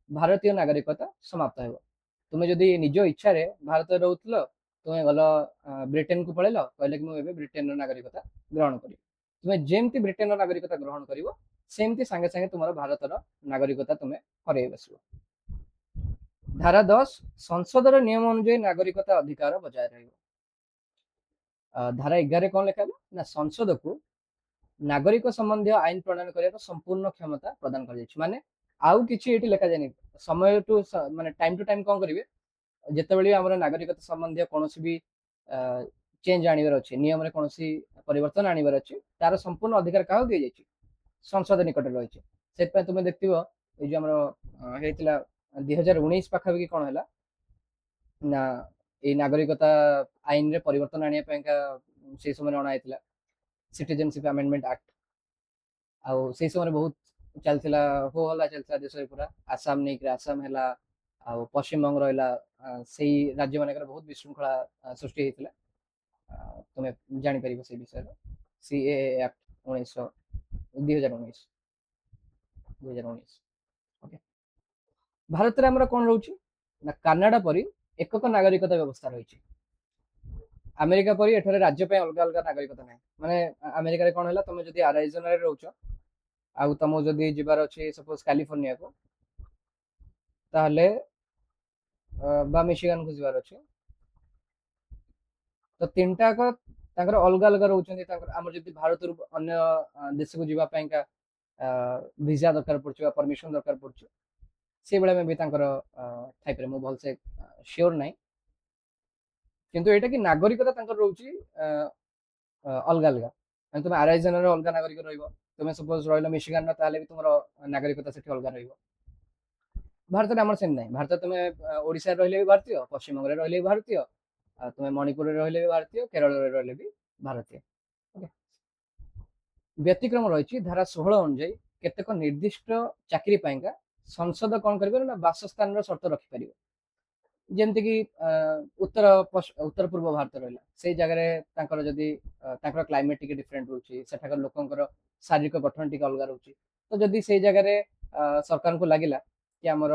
ଭାରତୀୟ ନାଗରିକତା ସମାପ୍ତ ହେବ। ତୁମେ ଯଦି ନିଜ ଇଚ୍ଛାରେ ଭାରତରେ ରହୁଥିଲ, ତୁମେ ଗଲ ବ୍ରିଟେନକୁ ପଳେଇଲ, କହିଲେ କି ମୁଁ ଏବେ ବ୍ରିଟେନର ନାଗରିକତା ଗ୍ରହଣ କରିବି, ତୁମେ ଯେମିତି ବ୍ରିଟେନର ନାଗରିକତା ଗ୍ରହଣ କରିବ ସେମିତି ସାଙ୍ଗେ ସାଙ୍ଗେ ତୁମର ଭାରତର ନାଗରିକତା ତୁମେ ହରେଇ ବସିବ। ଧାରା 10 ସଂସଦର ନିୟମ ଅନୁଯାୟୀ ନାଗରିକତା ଅଧିକାର ବଜାୟ ରହିବ। ଧାରା 11 କଣ ଲେଖା ହେଲା ନା ସଂସଦକୁ ନାଗରିକ ସମ୍ବନ୍ଧୀୟ ଆଇନ ପ୍ରଣୟନ କରିବାର ସମ୍ପୂର୍ଣ୍ଣ କ୍ଷମତା ପ୍ରଦାନ କରାଯାଇଛି। ମାନେ ଆଉ କିଛି ଏଠି ଲେଖାଯାଇନି। ସମୟ ଟୁ ମାନେ ଟାଇମ ଟୁ ଟାଇମ କଣ କରିବେ, ଯେତେବେଳେ ଆମର ନାଗରିକତା ସମ୍ବନ୍ଧୀୟ କୌଣସି ବି ଚେଞ୍ଜ ଆଣିବାର ଅଛି, ନିୟମରେ କୌଣସି ପରିବର୍ତ୍ତନ ଆଣିବାର ଅଛି, ତାର ସମ୍ପୂର୍ଣ୍ଣ ଅଧିକାର କାହାକୁ ଦିଆଯାଇଛି? ସଂସଦ ନିକଟରେ ରହିଛି। ସେଥିପାଇଁ ତୁମେ ଦେଖିଥିବ ଏଇ ଯୋଉ ଆମର ହେଇଥିଲା 2019 ପାଖାପାଖି କଣ ହେଲା ନା, ଏଇ ନାଗରିକତା ଆଇନରେ ପରିବର୍ତ୍ତନ ଆଣିବା ପାଇଁକା ସେଇ ସମୟରେ ଅଣା ହେଇଥିଲା ସିଟିଜେନସିପ ଆମେଣ୍ଡମେଣ୍ଟ ଆକ୍ଟ। ଆଉ ସେଇ ସମୟରେ ବହୁତ ଚାଲିଥିଲା, ହୋ ହଲ୍ଲା ଚାଲିଥିଲା ଦେଶରେ ପୁରା। ଆସାମ ନେଇକିରି, ଆସାମ ହେଲା ଆଉ ପଶ୍ଚିମବଙ୍ଗ ରହିଲା, ସେଇ ରାଜ୍ୟ ମାନଙ୍କରେ ବହୁତ ବିଶୃଙ୍ଖଳା ସୃଷ୍ଟି ହେଇଥିଲା। ତୁମେ ଜାଣିପାରିବ ସେଇ ବିଷୟରେ। ସିଏ ଆକ୍ଟ 2019। ଓକେ। ଭାରତରେ ଆମର କଣ ରହୁଛି ନା, କାନାଡା ପରି ଏକକ ନାଗରିକତା ବ୍ୟବସ୍ଥା ରହିଛି। ଆମେରିକା ପରି ଏଠାରେ ରାଜ୍ୟ ପାଇଁ ଅଲଗା ଅଲଗା ନାଗରିକତା ନାହିଁ। ମାନେ ଆମେରିକାରେ କଣ ହେଲା, ତମେ ଯଦି ଆରାଇଜୋନାରେ ରହୁଛ ଆଉ ତମକୁ ଯଦି ଯିବାର ଅଛି ସପୋଜ କାଲିଫର୍ଣ୍ଣିଆକୁ, ତାହେଲେ ବା ମିଶିଗାନକୁ ଯିବାର ଅଛି, ତ ତିନିଟାକ ତାଙ୍କର ଅଲଗା ଅଲଗା ରହୁଛନ୍ତି। ତାଙ୍କର ଆମର ଯଦି ଭାରତରୁ ଅନ୍ୟ ଦେଶକୁ ଯିବା ପାଇଁକା ଭିଜା ଦରକାର ପଡୁଛି ବା ପରମିସନ ଦରକାର ପଡୁଛି, ସେଇଭଳିଆ ମେ ବି ତାଙ୍କର ଥାଇପାରେ, ମୁଁ ଭଲସେ ସିଓର ନାହିଁ। କିନ୍ତୁ ଏଇଟା କି ନାଗରିକତା ତାଙ୍କର ରହୁଛି ଅଲଗା ଅଲଗା। ମାନେ ତୁମେ ଆରାଇଜୋନାରେ ଅଲଗା ନାଗରିକ ରହିବ, ତୁମେ ସପୋଜ ରହିଲ ମିଶିଗାନର, ତାହେଲେ ବି ତୁମର ନାଗରିକତା ସେଠି ଅଲଗା ରହିବ। ଭାରତରେ ଆମର ସେମିତି ନାହିଁ। ଭାରତରେ ତୁମେ ଓଡିଶାରେ ରହିଲେ ବି ଭାରତୀୟ, ପଶ୍ଚିମବଙ୍ଗରେ ରହିଲେ ବି ଭାରତୀୟ, ତୁମେ ମଣିପୁରରେ ରହିଲେ ବି ଭାରତୀୟ, କେରଳରେ ରହିଲେ ବି ଭାରତୀୟ। ବ୍ୟତିକ୍ରମ ରହିଛି ଧାରା 16 ଅନୁଯାୟୀ କେତେକ ନିର୍ଦ୍ଦିଷ୍ଟ ଚାକିରି ପାଇଁକା ସଂସଦ କଣ କରିପାରିବ ନା, ବାସସ୍ଥାନର ସର୍ତ୍ତ ରଖିପାରିବ। ଯେମିତିକି ଉତ୍ତର ପୂର୍ବ ଭାରତ ରହିଲା, ସେଇ ଜାଗାରେ ତାଙ୍କର ଯଦି ତାଙ୍କର କ୍ଲାଇମେଟ ଟିକେ ଡିଫରେଣ୍ଟ ରହୁଛି, ସେଠାକାର ଲୋକଙ୍କର ଶାରୀରିକ ଗଠନ ଟିକେ ଅଲଗା ରହୁଛି, ତ ଯଦି ସେଇ ଜାଗାରେ ସରକାରଙ୍କୁ ଲାଗିଲା କି ଆମର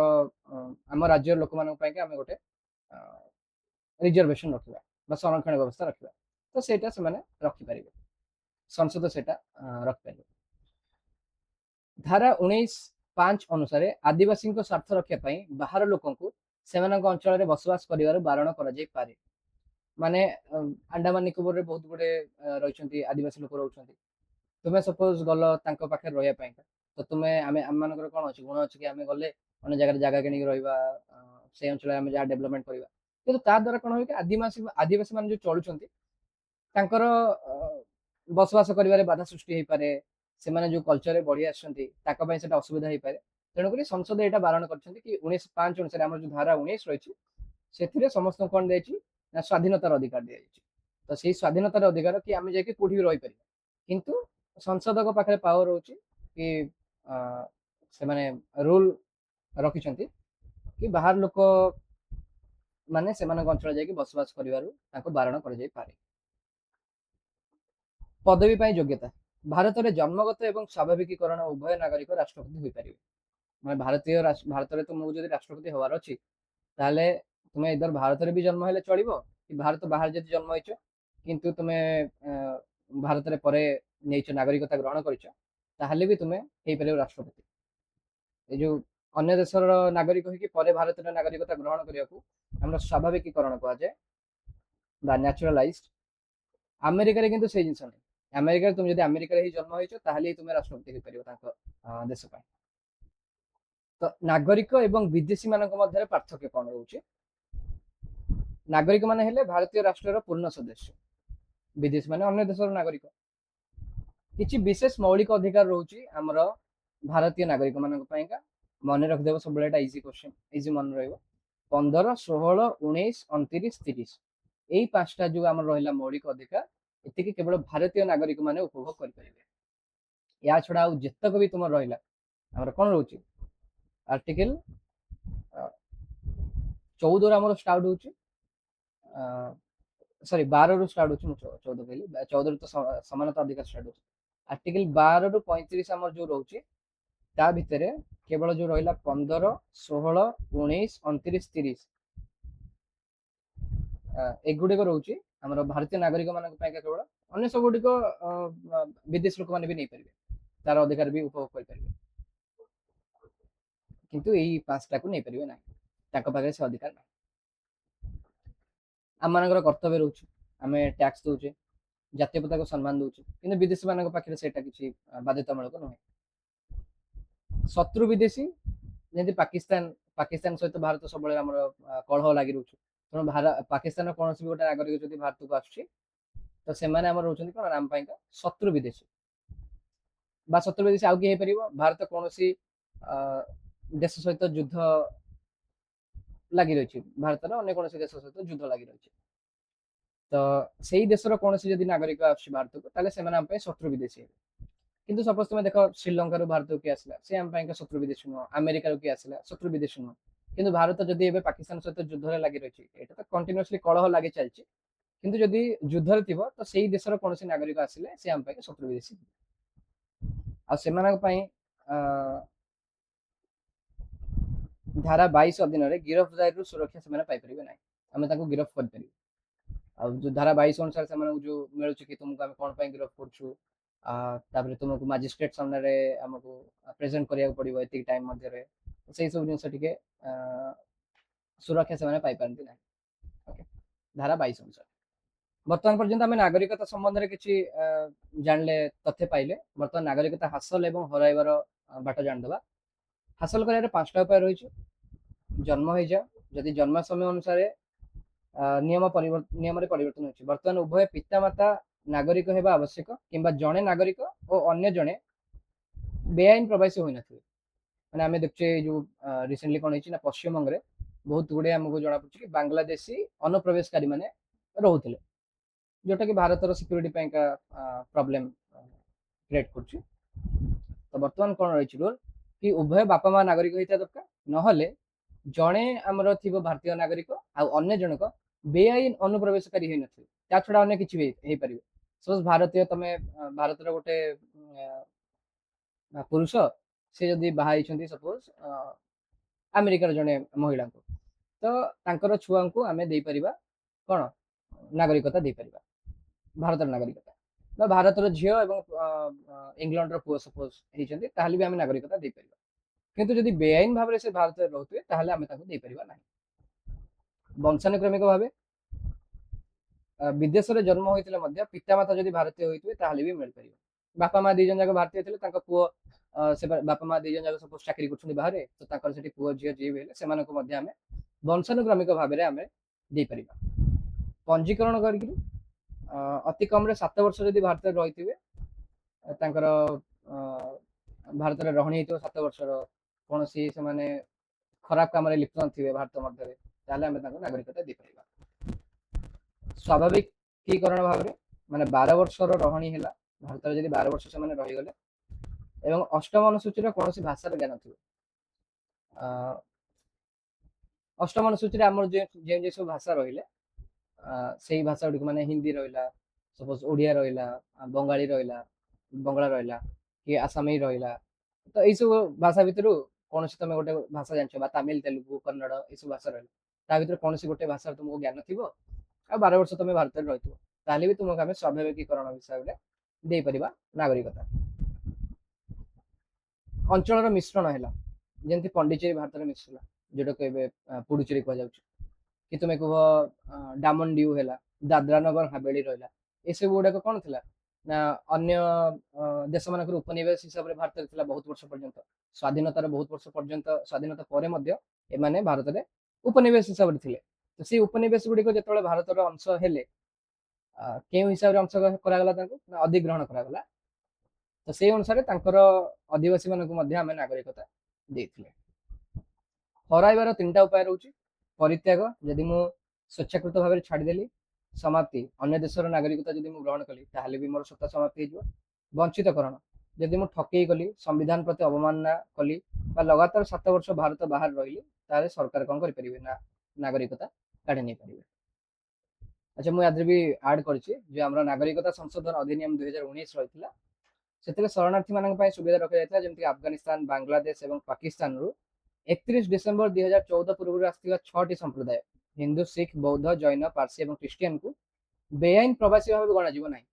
ଆମ ରାଜ୍ୟର ଲୋକମାନଙ୍କ ପାଇଁକା ଆମେ ଗୋଟେ ରିଜର୍ଭେସନ ରଖିବା ବା ସଂରକ୍ଷଣ ବ୍ୟବସ୍ଥା ରଖିବା, ତ ସେଇଟା ସେମାନେ ରଖିପାରିବେ, ସଂସଦ ସେଇଟା ରଖିପାରିବେ। ଧାରା 19(5) ଅନୁସାରେ ଆଦିବାସୀଙ୍କ ସ୍ୱାର୍ଥ ରକ୍ଷା ପାଇଁ ବାହାର ଲୋକଙ୍କୁ ସେମାନଙ୍କ ଅଞ୍ଚଳରେ ବସବାସ କରିବାରୁ ବାରଣ କରାଯାଇପାରେ। ମାନେ ଆଣ୍ଡାମାନ ନିକୋବରରେ ବହୁତ ଗୁଡେ ରହିଛନ୍ତି, ଆଦିବାସୀ ଲୋକ ରହୁଛନ୍ତି। ତୁମେ ସପୋଜ ଗଲ ତାଙ୍କ ପାଖରେ ରହିବା ପାଇଁ, ତ ତୁମେ ଆମମାନଙ୍କର କଣ ଅଛି, ଗୁଣ ଅଛି କି ଆମେ ଗଲେ ଅନ୍ୟ ଜାଗାରେ ଜାଗା କିଣିକି ରହିବା, ସେଇ ଅଞ୍ଚଳରେ ଆମେ ଯାହା ଡେଭଲପମେଣ୍ଟ କରିବା। କିନ୍ତୁ ତା ଦ୍ୱାରା କଣ ହୁଏ କି ଆଦିବାସୀ ମାନେ ଯୋଉ ଚଳୁଛନ୍ତି, ତାଙ୍କର ବସବାସ କରିବାରେ ବାଧା ସୃଷ୍ଟି ହେଇପାରେ, ସେମାନେ ଯୋଉ କଲଚରରେ ବଢି ଆସିଛନ୍ତି ତାଙ୍କ ପାଇଁ ସେଟା ଅସୁବିଧା ହେଇପାରେ। ତେଣୁକରି ସଂସଦ ଏଇଟା ବାରଣ କରିଛନ୍ତି କି 19(5) ଅନୁସାରେ ଆମର ଯୋଉ ଧାରା 19 ରହିଛି, ସେଥିରେ ସମସ୍ତଙ୍କୁ କଣ ଦିଆଯାଇଛି ନା, ସ୍ୱାଧୀନତାର ଅଧିକାର ଦିଆଯାଇଛି। ତ ସେଇ ସ୍ୱାଧୀନତାର ଅଧିକାର କି ଆମେ ଯାଇକି କୋଉଠି ବି ରହିପାରିବା, କିନ୍ତୁ ସଂସଦଙ୍କ ପାଖରେ ପାୱାର ରହୁଛି କି ସେମାନେ ରୁଲ ରଖିଛନ୍ତି କି ବାହାର ଲୋକ ମାନେ ସେମାନଙ୍କ ଅଞ୍ଚଳ ଯାଇକି ବସବାସ କରିବାରୁ ତାଙ୍କୁ ବାରଣ କରାଯାଇପାରେ। ପଦବୀ ପାଇଁ ଯୋଗ୍ୟତା। ଭାରତରେ ଜନ୍ମଗତ ଏବଂ ସ୍ୱାଭାବିକୀକରଣ ଉଭୟ ନାଗରିକ ରାଷ୍ଟ୍ରପତି ହୋଇପାରିବେ। ମାନେ ଭାରତରେ ତୁମକୁ ଯଦି ରାଷ୍ଟ୍ରପତି ହବାର ଅଛି, ତାହେଲେ ତୁମେ ଇଧର ଭାରତରେ ବି ଜନ୍ମ ହେଲେ ଚଳିବ, କି ଭାରତ ବାହାରେ ଯଦି ଜନ୍ମ ହେଇଛ କିନ୍ତୁ ତୁମେ ଭାରତରେ ପରେ ନେଇଛ, ନାଗରିକତା ଗ୍ରହଣ କରିଛ, ତାହେଲେ ବି ତୁମେ ହେଇପାରିବ ରାଷ୍ଟ୍ରପତି। ଏ ଯୋଉ ଅନ୍ୟ ଦେଶର ନାଗରିକ ହେଇକି ପରେ ଭାରତର ନାଗରିକତା ଗ୍ରହଣ କରିବାକୁ ଆମର ସ୍ୱାଭାବିକୀକରଣ କୁହାଯାଏ ବା ନ୍ୟାଚୁରାଲାଇଜଡ। ଆମେରିକାରେ କିନ୍ତୁ ସେଇ ଜିନିଷ ନାହିଁ। ଆମେରିକାରେ ତୁମେ ଯଦି ଆମେରିକାରେ ହିଁ ଜନ୍ମ ହେଇଛ, ତାହେଲେ ତୁମେ ରାଷ୍ଟ୍ରପତି ହେଇପାରିବ ତାଙ୍କ ଦେଶ ପାଇଁ। ତ ନାଗରିକ ଏବଂ ବିଦେଶୀ ମାନଙ୍କ ମଧ୍ୟରେ ପାର୍ଥକ୍ୟ କଣ ରହୁଛି? ନାଗରିକ ମାନେ ହେଲେ ଭାରତୀୟ ରାଷ୍ଟ୍ରର ପୂର୍ଣ୍ଣ ସଦସ୍ୟ, ବିଦେଶୀ ମାନେ ଅନ୍ୟ ଦେଶର ନାଗରିକ। କିଛି ବିଶେଷ ମୌଳିକ ଅଧିକାର ରହୁଛି ଆମର ଭାରତୀୟ ନାଗରିକ ମାନଙ୍କ ପାଇଁକା। ମନେ ରଖିଦେବ ସବୁବେଳେ, ଏଟା ଇଜି କ୍ୱେଶ୍ଚନ, ଇଜି ମନେ ରହିବ। 15, 16, 19, 29, 30 ଏଇ 5ଟା ଯୋଉ ଆମର ରହିଲା ମୌଳିକ ଅଧିକାର, ଏତିକି କେବଳ ଭାରତୀୟ ନାଗରିକ ମାନେ ଉପଭୋଗ କରିପାରିବେ। ଏହା ଛଡା ଆଉ ଯେତକ ବି ତୁମର ରହିଲା, ଆମର କଣ ରହୁଛି, ଆର୍ଟିକଲ 14 ଆମର ଷ୍ଟାର୍ଟ ହଉଛି, ସରି 12 ରୁ ଷ୍ଟାର୍ଟ ହଉଛି, ମୁଁ 14 କହିଲି, 14 ରୁ ତ ସମାନତା ଅଧିକାର ଷ୍ଟାର୍ଟ ହଉଛି। ଆର୍ଟିକଲ 12 ରୁ 35 ଆମର ଯୋଉ ରହୁଛି, ତା ଭିତରେ କେବଳ ଯୋଉ ରହିଲା 15, 16, 19, 29, 30 ଏଗୁଡିକ ରହୁଛି ଆମର ଭାରତୀୟ ନାଗରିକ ମାନଙ୍କ ପାଇଁ କେବଳ। ଅନ୍ୟ ସବୁ ଗୁଡିକ ବିଦେଶୀ ଲୋକମାନେ ବି ନେଇପାରିବେ, ତାର ଅଧିକାର ବି ଉପଭୋଗ କରିପାରିବେ, କିନ୍ତୁ ଏଇ 5ଟାକୁ ନେଇପାରିବେ ନାହିଁ, ତାଙ୍କ ପାଖରେ ସେ ଅଧିକାର ନାହିଁ। ଆମମାନଙ୍କର କର୍ତ୍ତବ୍ୟ ରହୁଛି, ଆମେ ଟ୍ୟାକ୍ସ ଦଉଛେ, ଜାତୀୟ ପତାକାକୁ ସମ୍ମାନ ଦଉଛି, କିନ୍ତୁ ବିଦେଶୀ ମାନଙ୍କ ପାଖରେ ସେଇଟା କିଛି ବାଧ୍ୟତାମୂଳକ ନୁହେଁ। ଶତ୍ରୁ ବିଦେଶୀ, ଯେମିତି ପାକିସ୍ତାନ ସହିତ ଭାରତ ସବୁବେଳେ ଆମର କଳହ ଲାଗି ରହୁଛି। ତେଣୁ ପାକିସ୍ତାନର କୌଣସି ବି ଗୋଟେ ନାଗରିକ ଯଦି ଭାରତକୁ ଆସୁଛି, ତ ସେମାନେ ଆମର ରହୁଛନ୍ତି କଣ ଆମ ପାଇଁକା ଶତ୍ରୁ ବିଦେଶୀ। ବା ଶତ୍ରୁ ବିଦେଶୀ ଆଉ କିଏ ହେଇପାରିବ? ଭାରତ କୌଣସି ଦେଶ ସହିତ ଯୁଦ୍ଧ ଲାଗି ରହିଛି, ଭାରତର ଅନ୍ୟ କୌଣସି ଦେଶ ସହିତ ଯୁଦ୍ଧ ଲାଗି ରହିଛି, ତ ସେଇ ଦେଶର କୌଣସି ଯଦି ନାଗରିକ ଆସୁଛି ଭାରତକୁ, ତାହେଲେ ସେମାନେ ଆମ ପାଇଁ ଶତ୍ରୁ ବିଦେଶୀ ହେବେ। କିନ୍ତୁ ସପୋଜ ତୁମେ ଦେଖ ଶ୍ରୀଲଙ୍କାରୁ ଭାରତକୁ କିଏ ଆସିଲା, ସେ ଆମ ପାଇଁକା ଶତ୍ରୁ ବିଦେଶୀ ନୁହଁ। ଆମେରିକାରୁ କିଏ ଆସିଲା, ଶତ୍ରୁ ବିଦେଶୀ ନୁହଁ। କିନ୍ତୁ ଭାରତ ଯଦି ଏବେ ପାକିସ୍ତାନ ସହିତ ଯୁଦ୍ଧରେ ଲାଗି ରହିଛି, ଏଇଟା ତ କଣ୍ଟିନ୍ୟୁଅସଲି କଳହ ଲାଗି ଚାଲିଛି, କିନ୍ତୁ ଯଦି ଯୁଦ୍ଧରେ ଥିବ, ତ ସେଇ ଦେଶର କୌଣସି ନାଗରିକ ଆସିଲେ ସେ ଆମ ପାଇଁ ଶତ୍ରୁ ବିଦେଶୀ। ଆଉ ସେମାନଙ୍କ ପାଇଁ ଧାରା 22 ଅଧୀନରେ ଗିରଫଦାରୀରୁ ସୁରକ୍ଷା ସେମାନେ ପାଇପାରିବେ ନାହିଁ। ଆମେ ତାଙ୍କୁ ଗିରଫ କରିପାରିବୁ। ଆଉ ଯୋଉ ଧାରା 22 ଅନୁସାରେ ସେମାନଙ୍କୁ ଯୋଉ ମିଳୁଛି କି ତୁମକୁ ଆମେ କଣ ପାଇଁ ଗିରଫ କରୁଛୁ, ତାପରେ ତୁମକୁ ମାଜିଷ୍ଟ୍ରେଟ ସାମ୍ନାରେ ଆମକୁ ପ୍ରେଜେଣ୍ଟ କରିବାକୁ ପଡିବ ଏତିକି ଟାଇମ ମଧ୍ୟରେ, ସେଇ ସବୁ ଜିନିଷ ଟିକେ ସୁରକ୍ଷା ସେମାନେ ପାଇପାରନ୍ତି ନାହିଁ। ଓକେ, ଧାରା 22 ଅନୁସାରେ। ବର୍ତ୍ତମାନ ପର୍ଯ୍ୟନ୍ତ ଆମେ ନାଗରିକତା ସମ୍ବନ୍ଧରେ କିଛି ଜାଣିଲେ, ତଥ୍ୟ ପାଇଲେ। ବର୍ତ୍ତମାନ ନାଗରିକତା ହାସଲ ଏବଂ ହରାଇବାର ବାଟ ଜାଣିଦେବା। ହାସଲ କରିବାର 5ଟା ଉପାୟ ରହିଛି। ଜନ୍ମ ହେଇଯାଅ, ଯଦି ଜନ୍ମ ସମୟ ଅନୁସାରେ ନିୟମରେ ପରିବର୍ତ୍ତନ ହେଉଛି। ବର୍ତ୍ତମାନ ଉଭୟ ପିତାମାତା ନାଗରିକ ହେବା ଆବଶ୍ୟକ, କିମ୍ବା ଜଣେ ନାଗରିକ ଓ ଅନ୍ୟ ଜଣେ ବେଆଇନ ପ୍ରବାସୀ ହୋଇନଥିବେ। ମାନେ ଆମେ ଦେଖୁଛେ ଏଇ ଯୋଉ ରିସେଣ୍ଟଲି କଣ ହେଇଛି ନା, ପଶ୍ଚିମବଙ୍ଗରେ ବହୁତ ଗୁଡେ ଆମକୁ ଜଣାପଡୁଛି କି ବାଂଲାଦେଶୀ ଅନୁପ୍ରବେଶକାରୀ ମାନେ ରହୁଥିଲେ, ଯୋଉଟା କି ଭାରତର ସିକ୍ୟୁରିଟି ପାଇଁକା ପ୍ରୋବ୍ଲେମ କ୍ରିଏଟ କରୁଛି। ତ ବର୍ତ୍ତମାନ କଣ ରହିଛି ରୁଲ, କି ଉଭୟ ବାପା ମା ନାଗରିକ ହେଇଥିବା ଦରକାର, ନହେଲେ ଜଣେ ଆମର ଥିବ ଭାରତୀୟ ନାଗରିକ ଆଉ ଅନ୍ୟ ଜଣକ ବେଆଇନ ଅନୁପ୍ରବେଶକାରୀ ହେଇନଥିବେ। ତା ଛଡା ଅନ୍ୟ କିଛି ବି ହେଇପାରିବ। ସପୋଜ ଭାରତୀୟ, ତମେ ଭାରତର ଗୋଟେ ପୁରୁଷ, ସେ ଯଦି ବାହା ହେଇଛନ୍ତି ସପୋଜ ଆମେରିକାର ଜଣେ ମହିଳାଙ୍କୁ, ତ ତାଙ୍କର ଛୁଆଙ୍କୁ ଆମେ ଦେଇପାରିବା କଣ, ନାଗରିକତା ଦେଇପାରିବା, ଭାରତର ନାଗରିକତା। ବା ଭାରତର ଝିଅ ଏବଂ ଇଂଲଣ୍ଡର ପୁଅ ସପୋଜ ହେଇଛନ୍ତି, ତାହେଲେ ବି ଆମେ ନାଗରିକତା ଦେଇପାରିବା। କିନ୍ତୁ ଯଦି ବେଆଇନ ଭାବରେ ସେ ଭାରତରେ ରହୁଥିବେ, ତାହେଲେ ଆମେ ତାଙ୍କୁ ଦେଇପାରିବା ନାହିଁ। ବଂଶାନୁକ୍ରମିକ ଭାବେ ବିଦେଶରେ ଜନ୍ମ ହୋଇଥିଲେ ମଧ୍ୟ ପିତାମାତା ଯଦି ଭାରତୀୟ ହୋଇଥିବେ, ତାହେଲେ ବି ମିଳିପାରିବ। ବାପା ମା ଦି ଜଣ ଯାକ ଭାରତୀୟ ଥିଲେ, ତାଙ୍କ ପୁଅ ସେ ବାପା ମା ଦି ଜଣ ଯାକ ସପୋଜ ଚାକିରି କରୁଛନ୍ତି ବାହାରେ, ତ ତାଙ୍କର ସେଠି ପୁଅ ଝିଅ ଯିଏ ବି ହେଲେ, ସେମାନଙ୍କୁ ମଧ୍ୟ ଆମେ ବଂଶାନୁକ୍ରମିକ ଭାବରେ ଆମେ ଦେଇପାରିବା। ପଞ୍ଜୀକରଣ କରିକି ଅତି କମରେ 7 ବର୍ଷ ଯଦି ଭାରତରେ ରହିଥିବେ, ତାଙ୍କର ଭାରତରେ ରହଣି ହେଇଥିବ 7 ବର୍ଷର, କୌଣସି ସେମାନେ ଖରାପ କାମରେ ଲିପ୍ତ ନଥିବେ ଭାରତ ମଧ୍ୟରେ, ତାହେଲେ ଆମେ ତାଙ୍କୁ ନାଗରିକତା ଦେଇପାରିବା। ସ୍ୱାଭାବିକୀକରଣ ଭାବରେ, ମାନେ 12 ବର୍ଷର ରହଣି ହେଲା ଭାରତରେ, ଯଦି 12 ବର୍ଷ ସେମାନେ ରହିଗଲେ, ଏବଂ 8ମ ଅନୁସୂଚୀର କୌଣସି ଭାଷାର ଜ୍ଞାନ ଥିବ। 8ମ ଅନୁସୂଚୀରେ ଆମର ଯେଉଁ ସବୁ ଭାଷା ରହିଲେ, ସେଇ ଭାଷା ଗୁଡିକ ମାନେ ହିନ୍ଦୀ ରହିଲା, ସପୋଜ ଓଡିଆ ରହିଲା, ବଙ୍ଗାଳୀ ରହିଲା, ବଙ୍ଗଳା ରହିଲା, କି ଆସାମୀ ରହିଲା, ତ ଏଇସବୁ ଭାଷା ଭିତରୁ କୌଣସି ତମେ ଗୋଟେ ଭାଷା ଜାଣିଛ, ବା ତାମିଲ, ତେଲୁଗୁ, କନ୍ନଡ, ଏଇସବୁ ଭାଷା ରହିଲା, ତା ଭିତରେ କୌଣସି ଗୋଟେ ଭାଷାର ତୁମକୁ ଜ୍ଞାନ ଥିବ, ଆଉ 12 ବର୍ଷ ତମେ ଭାରତରେ ରହିଥିବ, ତାହେଲେ ବି ତୁମକୁ ଆମେ ସ୍ୱାଭାବିକୀକରଣ ହିସାବରେ ଦେଇପାରିବା ନାଗରିକତା। ଅଞ୍ଚଳର ମିଶ୍ରଣ ହେଲା, ଯେମିତି ପଣ୍ଡିଚେରୀ ଭାରତରେ ମିଶିଲା, ଯୋଉଟାକୁ ଏବେ ପୁଡୁଚେରୀ କୁହାଯାଉଛି, କି ତୁମେ କୁହ ଡାମନ ଡିଉ ହେଲା, ଦାଦ୍ରା ନଗର ହାବେଳି ରହିଲା, ଏସବୁ ଗୁଡାକ କଣ ଥିଲା ନା, ଅନ୍ୟ ଦେଶ ମାନଙ୍କର ଉପନିବେଶ ହିସାବରେ ଭାରତରେ ଥିଲା ବହୁତ ବର୍ଷ ପର୍ଯ୍ୟନ୍ତ। ସ୍ୱାଧୀନତାର ବହୁତ ବର୍ଷ ପର୍ଯ୍ୟନ୍ତ, ସ୍ୱାଧୀନତା ପରେ ମଧ୍ୟ ଏମାନେ ଭାରତରେ ଉପନିବେଶ ହିସାବରେ ଥିଲେ। ତ ସେଇ ଉପନିବେଶ ଗୁଡିକ ଯେତେବେଳେ ଭାରତର ଅଂଶ ହେଲେ, କେଉଁ ହିସାବରେ ଅଂଶ କରାଗଲା ତାଙ୍କୁ, ନା ଅଧିଗ୍ରହଣ କରାଗଲା। ତ ସେଇ ଅନୁସାରେ ତାଙ୍କର ଅଧିବାସୀ ମାନଙ୍କୁ ମଧ୍ୟ ଆମେ ନାଗରିକତା ଦେଇଥିଲେ। ହରାଇବାର 3ଟା ଉପାୟ ରହୁଛି। ପରିତ୍ୟାଗ, ଯଦି ମୁଁ ସ୍ୱେଚ୍ଛାକୃତ ଭାବରେ ଛାଡ଼ିଦେଲି। ସମାପ୍ତି, ଅନ୍ୟ ଦେଶର ନାଗରିକତା ଯଦି ମୁଁ ଗ୍ରହଣ କଲି, ତାହେଲେ ବି ମୋର ସତ୍ତା ସମାପ୍ତି ହେଇଯିବ। ବଞ୍ଚିତକରଣ, ଯଦି ମୁଁ ଠକେଇ କଲି, ସମ୍ବିଧାନ ପ୍ରତି ଅବମାନନା କଲି, ବା ଲଗାତାର 7 ବର୍ଷ ଭାରତ ବାହାରେ ରହିଲି, ତାହେଲେ ସରକାର କଣ କରିପାରିବେ ନା, ନାଗରିକତା କାଢି ନେଇପାରିବେ। ଆଚ୍ଛା, ମୁଁ ଆଦ୍ରେ ବି ଆଡ୍ କରିଛି ଯେ ଆମର ନାଗରିକତା ସଂଶୋଧନ ଅଧିନିୟମ 2019 ରହିଥିଲା, ସେଥିରେ ଶରଣାର୍ଥୀ ମାନଙ୍କ ପାଇଁ ସୁବିଧା ରଖାଯାଇଥିଲା, ଯେମିତି ଆଫଗାନିସ୍ତାନ, ବାଂଲାଦେଶ ଏବଂ ପାକିସ୍ତାନରୁ 31 ଡିସେମ୍ବର 2014 ପୂର୍ବରୁ ଆସିଥିବା 6ଟି ସମ୍ପ୍ରଦାୟ, ହିନ୍ଦୁ, ଶିଖ, ବୌଦ୍ଧ, ଜୈନ, ପାର୍ସୀ ଏବଂ ଖ୍ରୀଷ୍ଟିଆନକୁ ବେଆଇନ ପ୍ରବାସୀ ଭାବେ ଗଣାଯିବ ନାହିଁ।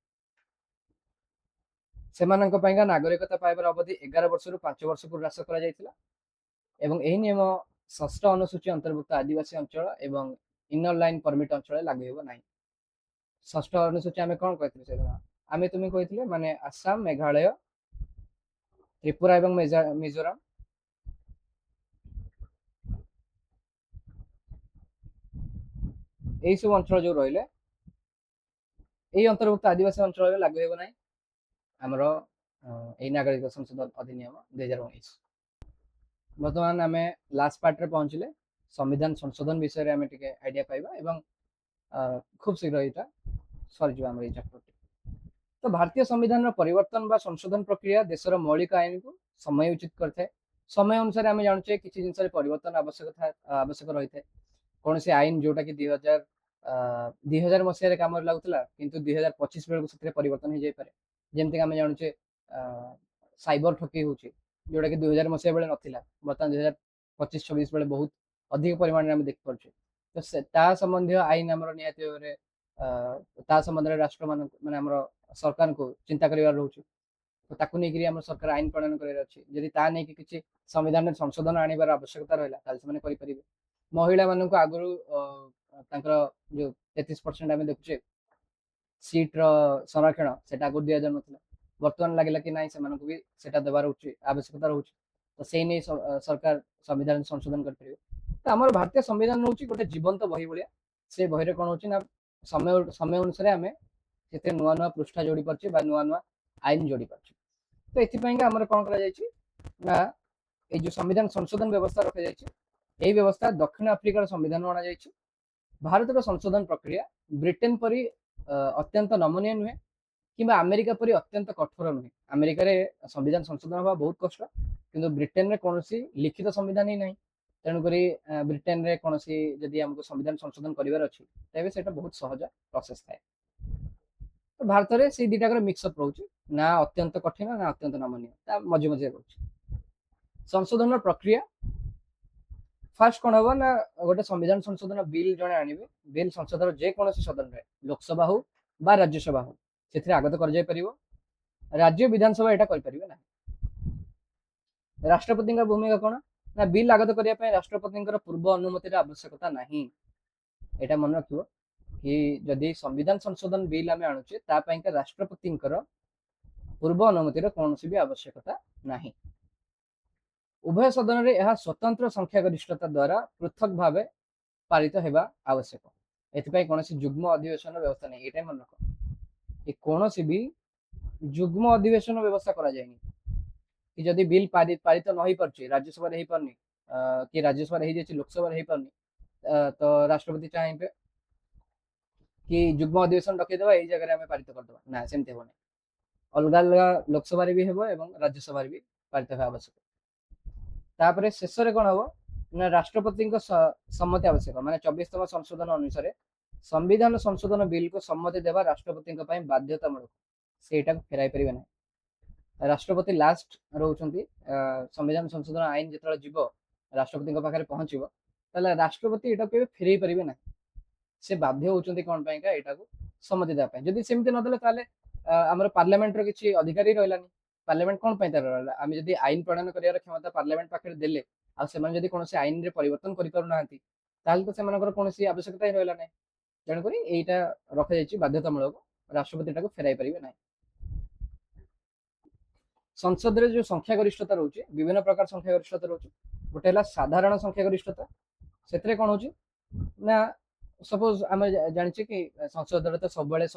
ସେମାନଙ୍କ ପାଇଁକା ନାଗରିକତା ପାଇବାର ଅବଧି 11 ବର୍ଷରୁ 5 ବର୍ଷକୁ ହ୍ରାସ କରାଯାଇଥିଲା, ଏବଂ ଏହି ନିୟମ 6ଠ ଅନୁସୂଚୀ ଅନ୍ତର୍ଭୁକ୍ତ ଆଦିବାସୀ ଅଞ୍ଚଳ ଏବଂ ଇନର ଲାଇନ ପରମିଟ ଅଞ୍ଚଳରେ ଲାଗୁ ହେବ ନାହିଁ। ଷଷ୍ଠ ଅନୁସୂଚୀ ଆମେ କଣ କହିଥିଲେ ସେଦିନ? ଆମେ ତୁମେ କହିଥିଲେ ମାନେ ଆସାମ, ମେଘାଳୟ, ତ୍ରିପୁରା ଏବଂ ମିଜୋରାମ, ଏଇ ସବୁ ଅଞ୍ଚଳ ଯୋଉ ରହିଲେ, ଏଇ ଅନ୍ତର୍ଭୁକ୍ତ ଆଦିବାସୀ ଅଞ୍ଚଳରେ ଲାଗୁ ହେବ ନାହିଁ ଆମର ଏଇ ନାଗରିକ ସଂଶୋଧନ ଅଧିନିୟମ 2019। ବର୍ତ୍ତମାନ ଆମେ ଲାଷ୍ଟ ପାର୍ଟରେ ପହଞ୍ଚିଲେ। ସମ୍ବିଧାନ ସଂଶୋଧନ ବିଷୟରେ ଆମେ ଟିକେ ଆଇଡିଆ ପାଇବା ଏବଂ ଖୁବ୍ ଶୀଘ୍ର ଏଇଟା ସରିଯିବ ଆମର ଏଇ ଚାପ୍ଟରଟି। ତ ଭାରତୀୟ ସମ୍ବିଧାନର ପରିବର୍ତ୍ତନ ବା ସଂଶୋଧନ ପ୍ରକ୍ରିୟା ଦେଶର ମୌଳିକ ଆଇନକୁ ସମୟୋଚିତ କରିଥାଏ। ସମୟ ଅନୁସାରେ ଆମେ ଜାଣୁଛେ କିଛି ଜିନିଷରେ ପରିବର୍ତ୍ତନ ଆବଶ୍ୟକ ରହିଥାଏ। କୌଣସି ଆଇନ ଯୋଉଟା କି 2000 ମସିହାରେ କାମରେ ଲାଗୁଥିଲା କିନ୍ତୁ 2025 ବେଳକୁ ସେଥିରେ ପରିବର୍ତ୍ତନ ହେଇଯାଇପାରେ। ଯେମିତିକି ଆମେ ଜାଣୁଛେ ସାଇବର ଠକେଇ ହଉଛି, ଯୋଉଟା କି 2000 ମସିହା ବେଳେ ନଥିଲା, ବର୍ତ୍ତମାନ 2025-26 ବେଳେ ବହୁତ ଅଧିକ ପରିମାଣରେ ଆମେ ଦେଖିପାରୁଛେ। ତ ତା ସମ୍ବନ୍ଧୀୟ ଆଇନ ଆମର ନିହାତି ଭାବରେ ତା ସମ୍ବନ୍ଧରେ ରାଷ୍ଟ୍ର ମାନଙ୍କୁ ମାନେ ଆମର ସରକାରଙ୍କୁ ଚିନ୍ତା କରିବାର ରହୁଛି। ତ ତାକୁ ନେଇକରି ଆମର ସରକାର ଆଇନ ପ୍ରଣୟନ କରିବାର ଅଛି। ଯଦି ତା ନେଇକି କିଛି ସମ୍ବିଧାନରେ ସଂଶୋଧନ ଆଣିବାର ଆବଶ୍ୟକତା ରହିଲା ତାହେଲେ ସେମାନେ କରିପାରିବେ। ମହିଳା ମାନଙ୍କୁ ଆଗରୁ ତାଙ୍କର ଯୋଉ 33% ଆମେ ଦେଖୁଛେ ସିଟ୍ର ସଂରକ୍ଷଣ, ସେଟା ଆଗରୁ ଦିଆଯାଉନଥିଲା। ବର୍ତ୍ତମାନ ଲାଗିଲା କି ନାଇଁ ସେମାନଙ୍କୁ ବି ସେଟା ଦେବାର ଆବଶ୍ୟକତା ରହୁଛି। ତ ସେଇ ନେଇ ସରକାର ସମ୍ବିଧାନ ସଂଶୋଧନ କରିପାରିବେ। ତ ଆମର ଭାରତୀୟ ସମ୍ବିଧାନ ହଉଛି ଗୋଟେ ଜୀବନ୍ତ ବହି ଭଳିଆ। ସେ ବହିରେ କଣ ହଉଛି ନା ସମୟ ଅନୁସାରେ ଆମେ ସେଥିରେ ନୂଆ ନୂଆ ପୃଷ୍ଠା ଯୋଡ଼ି ପାରୁଛେ ବା ନୂଆ ନୂଆ ଆଇନ ଯୋଡ଼ି ପାରୁଛେ। ତ ଏଥିପାଇଁକା ଆମର କଣ କରାଯାଇଛି ନା ଏଇ ଯୋଉ ସମ୍ବିଧାନ ସଂଶୋଧନ ବ୍ୟବସ୍ଥା ରଖାଯାଇଛି, ଏଇ ବ୍ୟବସ୍ଥା ଦକ୍ଷିଣ ଆଫ୍ରିକାର ସମ୍ବିଧାନ ଅଣାଯାଇଛି। ଭାରତର ସଂଶୋଧନ ପ୍ରକ୍ରିୟା ବ୍ରିଟେନ ପରି ଅତ୍ୟନ୍ତ ନମନୀୟ ନୁହେଁ କିମ୍ବା ଆମେରିକା ପରି ଅତ୍ୟନ୍ତ କଠୋର ନୁହେଁ। ଆମେରିକାରେ ସମ୍ବିଧାନ ସଂଶୋଧନ ହେବା ବହୁତ କଷ୍ଟ, କିନ୍ତୁ ବ୍ରିଟେନରେ କୌଣସି ଲିଖିତ ସମ୍ବିଧାନ ହିଁ ନାହିଁ। ତେଣୁକରି ବ୍ରିଟେନରେ କୌଣସି ଯଦି ଆମକୁ ସମ୍ବିଧାନ ସଂଶୋଧନ କରିବାର ଅଛି ତେବେ ସେଇଟା ବହୁତ ସହଜ ପ୍ରୋସେସ ଥାଏ। ତ ଭାରତରେ ସେଇ ଦିଟାକର ମିକ୍ସଅପ୍ ରହୁଛି, ନା ଅତ୍ୟନ୍ତ କଠିନ ନା ଅତ୍ୟନ୍ତ ନମନୀୟ, ତା ମଝି ମଝିରେ ରହୁଛି। ସଂଶୋଧନର ପ୍ରକ୍ରିୟା ଫାଷ୍ଟ କଣ ହବ ନା ଗୋଟେ ସମ୍ବିଧାନ ସଂଶୋଧନ ବିଲ୍ ଜଣେ ଆଣିବେ। ବିଲ୍ ସଂସଦର ଯେକୌଣସି ସଦନରେ, ଲୋକସଭା ହଉ ବା ରାଜ୍ୟସଭା ହଉ, ସେଥିରେ ଆଗତ କରାଯାଇ ପାରିବ। ରାଜ୍ୟ ବିଧାନସଭା ଏଇଟା କରିପାରିବେ ନାହିଁ। ରାଷ୍ଟ୍ରପତିଙ୍କ ଭୂମିକା କଣ ନା ବିଲ୍ ଆଗତ କରିବା ପାଇଁ ରାଷ୍ଟ୍ରପତିଙ୍କର ପୂର୍ବ ଅନୁମତିର ଆବଶ୍ୟକତା ନାହିଁ। ଏଇଟା ମନେ ରଖିବ କି ଯଦି ସମ୍ବିଧାନ ସଂଶୋଧନ ବିଲ୍ ଆମେ ଆଣୁଛେ ତା ପାଇଁକା ରାଷ୍ଟ୍ରପତିଙ୍କର ପୂର୍ବ ଅନୁମତିର କୌଣସି ବି ଆବଶ୍ୟକତା ନାହିଁ। ଉଭୟ ସଦନରେ ଏହା ସ୍ୱତନ୍ତ୍ର ସଂଖ୍ୟାଗରିଷ୍ଠତା ଦ୍ୱାରା ପୃଥକ ଭାବେ ପାରିତ ହେବା ଆବଶ୍ୟକ। ଏଥିପାଇଁ କୌଣସି ଯୁଗ୍ମ ଅଧିବେଶନ ବ୍ୟବସ୍ଥା ନାହିଁ। ଏଇଟା ମନେ ରଖ, କୌଣସି ବି ଯୁଗ୍ମ ଅଧିବେଶନ ବ୍ୟବସ୍ଥା କରାଯାଏନି। କି ଯଦି ବିଲ୍ ପାରିତ ନ ହେଇପାରୁଛି, ରାଜ୍ୟସଭାରେ ହେଇପାରୁନି କି ରାଜ୍ୟସଭାରେ ହେଇଯାଇଛି ଲୋକସଭାରେ ହେଇପାରୁନି, ତ ରାଷ୍ଟ୍ରପତି ଚାହିଁବେ କି ଯୁଗ୍ମ ଅଧିବେଶନ ଡକେଇଦେବା, ଏଇ ଜାଗାରେ ଆମେ ପାରିତ କରିଦେବା, ନା ସେମିତି ହବନି। ଅଲଗା ଅଲଗା ଲୋକସଭାରେ ବି ହେବ ଏବଂ ରାଜ୍ୟସଭାରେ ବି ପାରିତ ହେବା ଆବଶ୍ୟକ। ତାପରେ ଶେଷରେ କଣ ହବ ନା ରାଷ୍ଟ୍ରପତିଙ୍କ ସମ୍ମତି ଆବଶ୍ୟକ। ମାନେ 24ତମ ସଂଶୋଧନ ଅନୁସାରେ ସମ୍ବିଧାନ ସଂଶୋଧନ ବିଲ୍କୁ ସମ୍ମତି ଦେବା ରାଷ୍ଟ୍ରପତିଙ୍କ ପାଇଁ ବାଧ୍ୟତାମୂଳକ। ସେଇଟାକୁ ଫେରାଇ ପାରିବେ ନାହିଁ। ରାଷ୍ଟ୍ରପତି ଲାଷ୍ଟ ରହୁଛନ୍ତି। ସମ୍ବିଧାନ ସଂଶୋଧନ ଆଇନ ଯେତେବେଳେ ଯିବ ରାଷ୍ଟ୍ରପତିଙ୍କ ପାଖରେ ପହଞ୍ଚିବ, ତାହେଲେ ରାଷ୍ଟ୍ରପତି ଏଟାକୁ କେବେ ଫେରେଇ ପାରିବେ ନାହିଁ। ସେ ବାଧ୍ୟ ହଉଛନ୍ତି କଣ ପାଇଁକା ଏଟାକୁ ସମ୍ମତି ଦେବା ପାଇଁ। ଯଦି ସେମିତି ନଦେଲେ ତାହେଲେ ଆମର ପାର୍ଲାମେଣ୍ଟର କିଛି ଅଧିକାର ହିଁ ରହିଲାନି। ପାର୍ଲାମେଣ୍ଟ କଣ ପାଇଁ ତାର ରହିଲା? ଆମେ ଯଦି ଆଇନ ପ୍ରଣୟନ କରିବାର କ୍ଷମତା ପାର୍ଲାମେଣ୍ଟ ପାଖରେ ଦେଲେ ଆଉ ସେମାନେ ଯଦି କୌଣସି ଆଇନରେ ପରିବର୍ତ୍ତନ କରିପାରୁନାହାନ୍ତି ତାହେଲେ ତ ସେମାନଙ୍କର କୌଣସି ଆବଶ୍ୟକତା ହିଁ ରହିଲା ନାହିଁ। ତେଣୁକରି ଏଇଟା ରଖାଯାଇଛି ବାଧ୍ୟତାମୂଳକ, ରାଷ୍ଟ୍ରପତି ଏଟାକୁ ଫେରାଇ ପାରିବେ ନାହିଁ। ସଂସଦରେ ଯୋଉ ସଂଖ୍ୟାଗରିଷ୍ଠତା ରହୁଛି, ବିଭିନ୍ନ ପ୍ରକାର ସଂଖ୍ୟାଗରିଷ୍ଠତା ରହୁଛି। ଗୋଟେ ହେଲା ସାଧାରଣ ସଂଖ୍ୟାଗରିଷ୍ଠତା। ସେଥିରେ କଣ ହଉଛି ନା ସପୋଜ ଆମେ ଜାଣିଛେ କି ସଂସଦରେ ତ ସବୁବେଳେ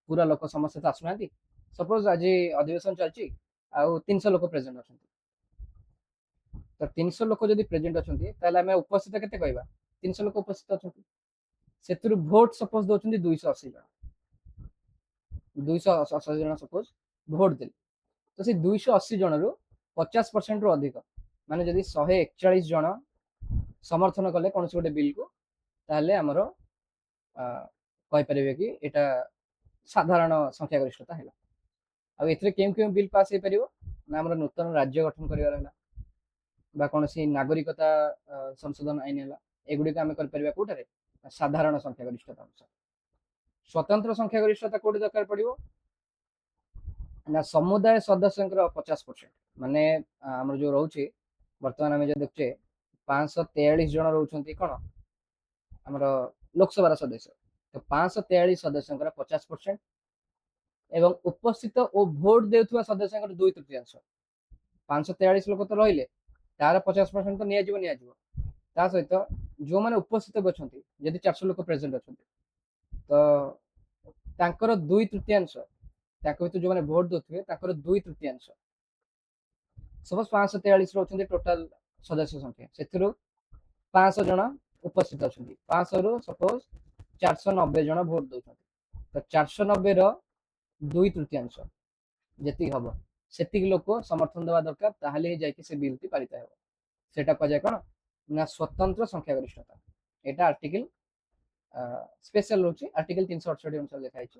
ପୁରା ଲୋକ ସମସ୍ତେ ତ ଆସୁନାହାନ୍ତି। ସପୋଜ ଆଜି ଅଧିବେଶନ ଚାଲିଛି ଆଉ 300 ଲୋକ ପ୍ରେଜେଣ୍ଟ ଅଛନ୍ତି। ତ 300 ଲୋକ ଯଦି ପ୍ରେଜେଣ୍ଟ ଅଛନ୍ତି ତାହେଲେ ଆମେ ଉପସ୍ଥିତ କେତେ କହିବା? 300 ଲୋକ ଉପସ୍ଥିତ ଅଛନ୍ତି। ସେଥିରୁ ଭୋଟ ସପୋଜ ଦଉଛନ୍ତି 280 ଜଣ। 280 ଜଣ ସପୋଜ ଭୋଟ ଦେଲେ, ତ ସେ 280 ଜଣରୁ 50% ରୁ ଅଧିକ, ମାନେ ଯଦି 141 ଜଣ ସମର୍ଥନ କଲେ କୌଣସି ଗୋଟେ ବିଲ୍କୁ, ତାହେଲେ ଆମର କହିପାରିବେ କି ଏଇଟା ସାଧାରଣ ସଂଖ୍ୟାଗରିଷ୍ଠତା ହେଲା। ଆଉ ଏଥିରେ କେଉଁ କେଉଁ ବିଲ୍ ପାସ୍ ହେଇପାରିବ ନା ଆମର ନୂତନ ରାଜ୍ୟ ଗଠନ କରିବାର ହେଲା ବା କୌଣସି ନାଗରିକତା ସଂଶୋଧନ ଆଇନ ହେଲା, ଏଗୁଡିକ ଆମେ କରିପାରିବା କୋଉଟାରେ? ସାଧାରଣ ସଂଖ୍ୟାଗରିଷ୍ଠତା ଅନୁସାରେ। ସ୍ୱତନ୍ତ୍ର ସଂଖ୍ୟାଗରିଷ୍ଠତା କୋଉଠି ଦରକାର ପଡିବ ନା ସମୁଦାୟ ସଦସ୍ୟଙ୍କର 50%। ମାନେ ଆମର ଯୋଉ ରହୁଛି ବର୍ତ୍ତମାନ ଆମେ ଯଦି ଦେଖୁଛେ 543 ଜଣ ରହୁଛନ୍ତି କଣ ଆମର ଲୋକସଭାର ସଦସ୍ୟ, तो 543 सदस्यଙ୍କର 50% ଏବଂ ଉପସ୍ଥିତ ଓ ଭୋଟ ଦେଉଥିବା ସଦସ୍ୟଙ୍କର 2/3। 543 ଲୋକ ତ ରହିଲେ, ତାର 50% ତ ନିଆଯିବ। ତା ସହିତ ଯୋଉମାନେ ଉପସ୍ଥିତ ବି ଅଛନ୍ତି, ଯଦି 400 ଲୋକ ପ୍ରେଜେଣ୍ଟ ଅଛନ୍ତି, ତ ତାଙ୍କର 2/3, ତାଙ୍କ ଭିତରୁ ଯୋଉମାନେ ଭୋଟ ଦଉଥିବେ ତାଙ୍କର 2/3। ସପୋଜ 543 ରହୁଛନ୍ତି ଟୋଟାଲ ସଦସ୍ୟ ସଂଖ୍ୟା, ସେଥିରୁ 500 ଜଣ ଉପସ୍ଥିତ ଅଛନ୍ତି, 500 ରୁ ସପୋଜ 490 ଜଣ ଭୋଟ ଦଉଛନ୍ତି, ତ 490 ର 2/3 ଯେତିକି ହବ ସେତିକି ଲୋକ ସମର୍ଥନ ଦେବା ଦରକାର, ତାହେଲେ ହିଁ ଯାଇକି ସେ ବିଲ୍ଟି ପାରିତ ହେବ। ସେଟା କୁହାଯାଏ କଣ ନା ସ୍ୱତନ୍ତ୍ର ସଂଖ୍ୟାଗରିଷ୍ଠତା। ଏଟା ଆର୍ଟିକଲ ସ୍ପେଶାଲ ରହୁଛି, ଆର୍ଟିକଲ 368 ଅନୁସାରେ ଲେଖା ହେଇଛି।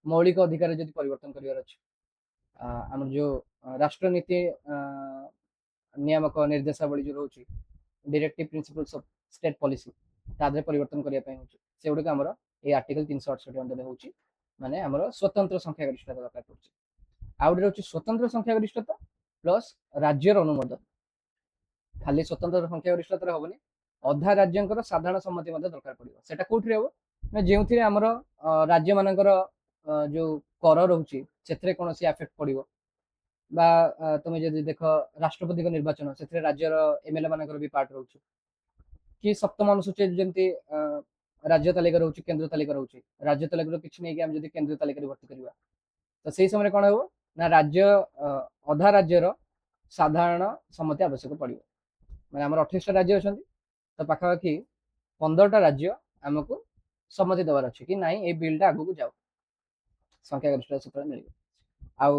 ମୌଳିକ ଅଧିକାର ଯଦି ପରିବର୍ତ୍ତନ କରିବାର ଅଛି, ଆମର ଯୋଉ ରାଷ୍ଟ୍ରନୀତି ନିୟାମକ ନିର୍ଦ୍ଦେଶାବଳୀ ଯୋଉ ରହୁଛି, ଡିରେକ୍ଟିଭ ପ୍ରିନ୍ସିପल्स ଅଫ ଷ୍ଟେଟ ପଲିସି, ତା ଦେହରେ ପରିବର୍ତ୍ତନ କରିବା ପାଇଁ ହଉଛି, ସେଗୁଡିକ ଆମର ଏଇ ଆର୍ଟିକଲ 368 ଅଣ୍ଡରରେ ହଉଛି, ମାନେ ଆମର ସ୍ୱତନ୍ତ୍ର ସଂଖ୍ୟାଗରିଷ୍ଠତା ଦରକାର ପଡୁଛି। ଆଉ ଗୋଟେ ରହୁଛି ସ୍ୱତନ୍ତ୍ର ସଂଖ୍ୟାଗରିଷ୍ଠତା ପ୍ଲସ ରାଜ୍ୟର ଅନୁମୋଦନ। ଖାଲି ସ୍ୱତନ୍ତ୍ର ସଂଖ୍ୟାଗରିଷ୍ଠତାରେ ହବନି, ଅଧା ରାଜ୍ୟଙ୍କର ସାଧାରଣ ସମ୍ମତି ମଧ୍ୟ ଦରକାର ପଡିବ। ସେଟା କୋଉଥିରେ ହବ ନା ଯେଉଁଥିରେ ଆମର ରାଜ୍ୟ ମାନଙ୍କର ଯୋଉ କର ରହୁଛି ସେଥିରେ କୌଣସି ଆଫେକ୍ଟ ପଡିବ, বা তুমি ଯଦି ଦେଖ ରାଷ୍ଟ୍ରପତିଙ୍କ ନିର୍ବାଚନ, ସେଥିରେ ରାଜ୍ୟର ଏମଏଲଏ ମାନଙ୍କର ବି ପାର୍ଟ ରହୁଛି, କି ସପ୍ତମ ଅନୁସୂଚୀ ଯେମିତି ରାଜ୍ୟ ତାଲିକା ରହୁଛି, କେନ୍ଦ୍ର ତାଲିକା ରହୁଛି, ରାଜ୍ୟ ତାଲିକାରୁ କିଛି ନେଇକି ଆମେ ଯଦି କେନ୍ଦ୍ର ତାଲିକାରେ ଭର୍ତ୍ତି କରିବା, ତ ସେଇ ସମୟରେ କଣ ହବ ନା ରାଜ୍ୟ ଅଧା ରାଜ୍ୟର ସାଧାରଣ ସମ୍ମତି ଆବଶ୍ୟକ ପଡିବ। ମାନେ ଆମର 28ଟା ରାଜ୍ୟ ଅଛନ୍ତି, ତ ପାଖାପାଖି 15ଟା ରାଜ୍ୟ ଆମକୁ ସମ୍ମତି ଦେବାର ଅଛି କି ନାଇଁ ଏଇ ବିଲ୍ଟା ଆଗକୁ ଯାଉ, ସଂଖ୍ୟାଗରିଷ୍ଠତା ସୂତ୍ରରେ ମିଳିବ। ଆଉ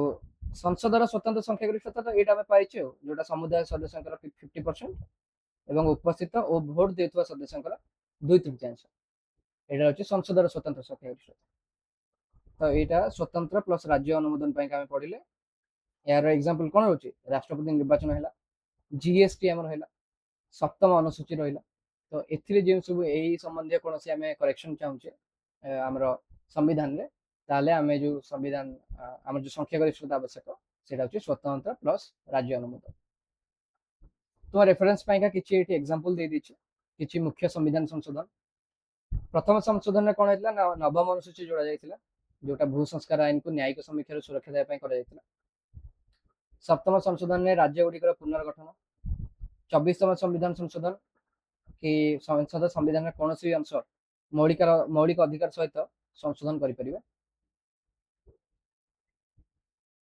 ସଂସଦର ସ୍ୱତନ୍ତ୍ର ସଂଖ୍ୟାଗରିଷ୍ଠତା ତ ଏଇଟା ଆମେ ପାଇଛୁ, ଯୋଉଟା ସମୁଦାୟ ସଦସ୍ୟଙ୍କର 50% ଏବଂ ଉପସ୍ଥିତ ଓ ଭୋଟ ଦେଉଥିବା ସଦସ୍ୟଙ୍କର 2/3। ଏଇଟା ହଉଛି ସଂସଦର ସ୍ୱତନ୍ତ୍ର ସଂଖ୍ୟାଗରିଷ୍ଠତା। ତ ଏଇଟା ସ୍ୱତନ୍ତ୍ର ପ୍ଲସ ରାଜ୍ୟ ଅନୁମୋଦନ ପାଇଁ ଆମେ ପଢିଲେ। ଏହାର ଏକ୍ସାମ୍ପଲ କଣ ରହୁଛି, ରାଷ୍ଟ୍ରପତି ନିର୍ବାଚନ ହେଲା, ଜିଏସଟି ଆମର ହେଲା, ସପ୍ତମ ଅନୁସୂଚୀ ରହିଲା। ତ ଏଥିରେ ଯେଉଁ ସବୁ ଏଇ ସମ୍ବନ୍ଧୀୟ କୌଣସି ଆମେ କରେକ୍ସନ ଚାହୁଁଛେ ଆମର ସମ୍ବିଧାନରେ, ତାହେଲେ ଆମେ ଯୋଉ ସମ୍ବିଧାନ ଆମର ଯୋଉ ସଂଖ୍ୟାଗରିଷ୍ଠତା ଆବଶ୍ୟକ, ସେଇଟା ହଉଛି ସ୍ୱତନ୍ତ୍ର ପ୍ଲସ ରାଜ୍ୟ ଅନୁମୋଦନ। ତୁମ ରେଫରେନ୍ସ ପାଇଁକା କିଛି ଏଠି ଏକ୍ସାମ୍ପଲ ଦେଇଦେଇଛି, କିଛି ମୁଖ୍ୟ ସମ୍ବିଧାନ ସଂଶୋଧନ। ପ୍ରଥମ ସଂଶୋଧନରେ କଣ ହେଇଥିଲା ନା ନବମ ଅନୁସୂଚୀ ଯୋଡା ଯାଇଥିଲା, ଯୋଉଟା ଭୂ ସଂସ୍କାର ଆଇନକୁ ନ୍ୟାୟିକ ସମୀକ୍ଷାରୁ ସୁରକ୍ଷା ଦେବା ପାଇଁ କରାଯାଇଥିଲା। ସପ୍ତମ ସଂଶୋଧନରେ ରାଜ୍ୟ ଗୁଡିକର ପୁନର୍ଗଠନ। 24ତମ ସମ୍ବିଧାନ ସଂଶୋଧନ, କି ସଂସଦ ସମ୍ବିଧାନର କୌଣସି ଅଂଶ ମୌଳିକ ଅଧିକାର ସହିତ ସଂଶୋଧନ କରିପାରିବେ।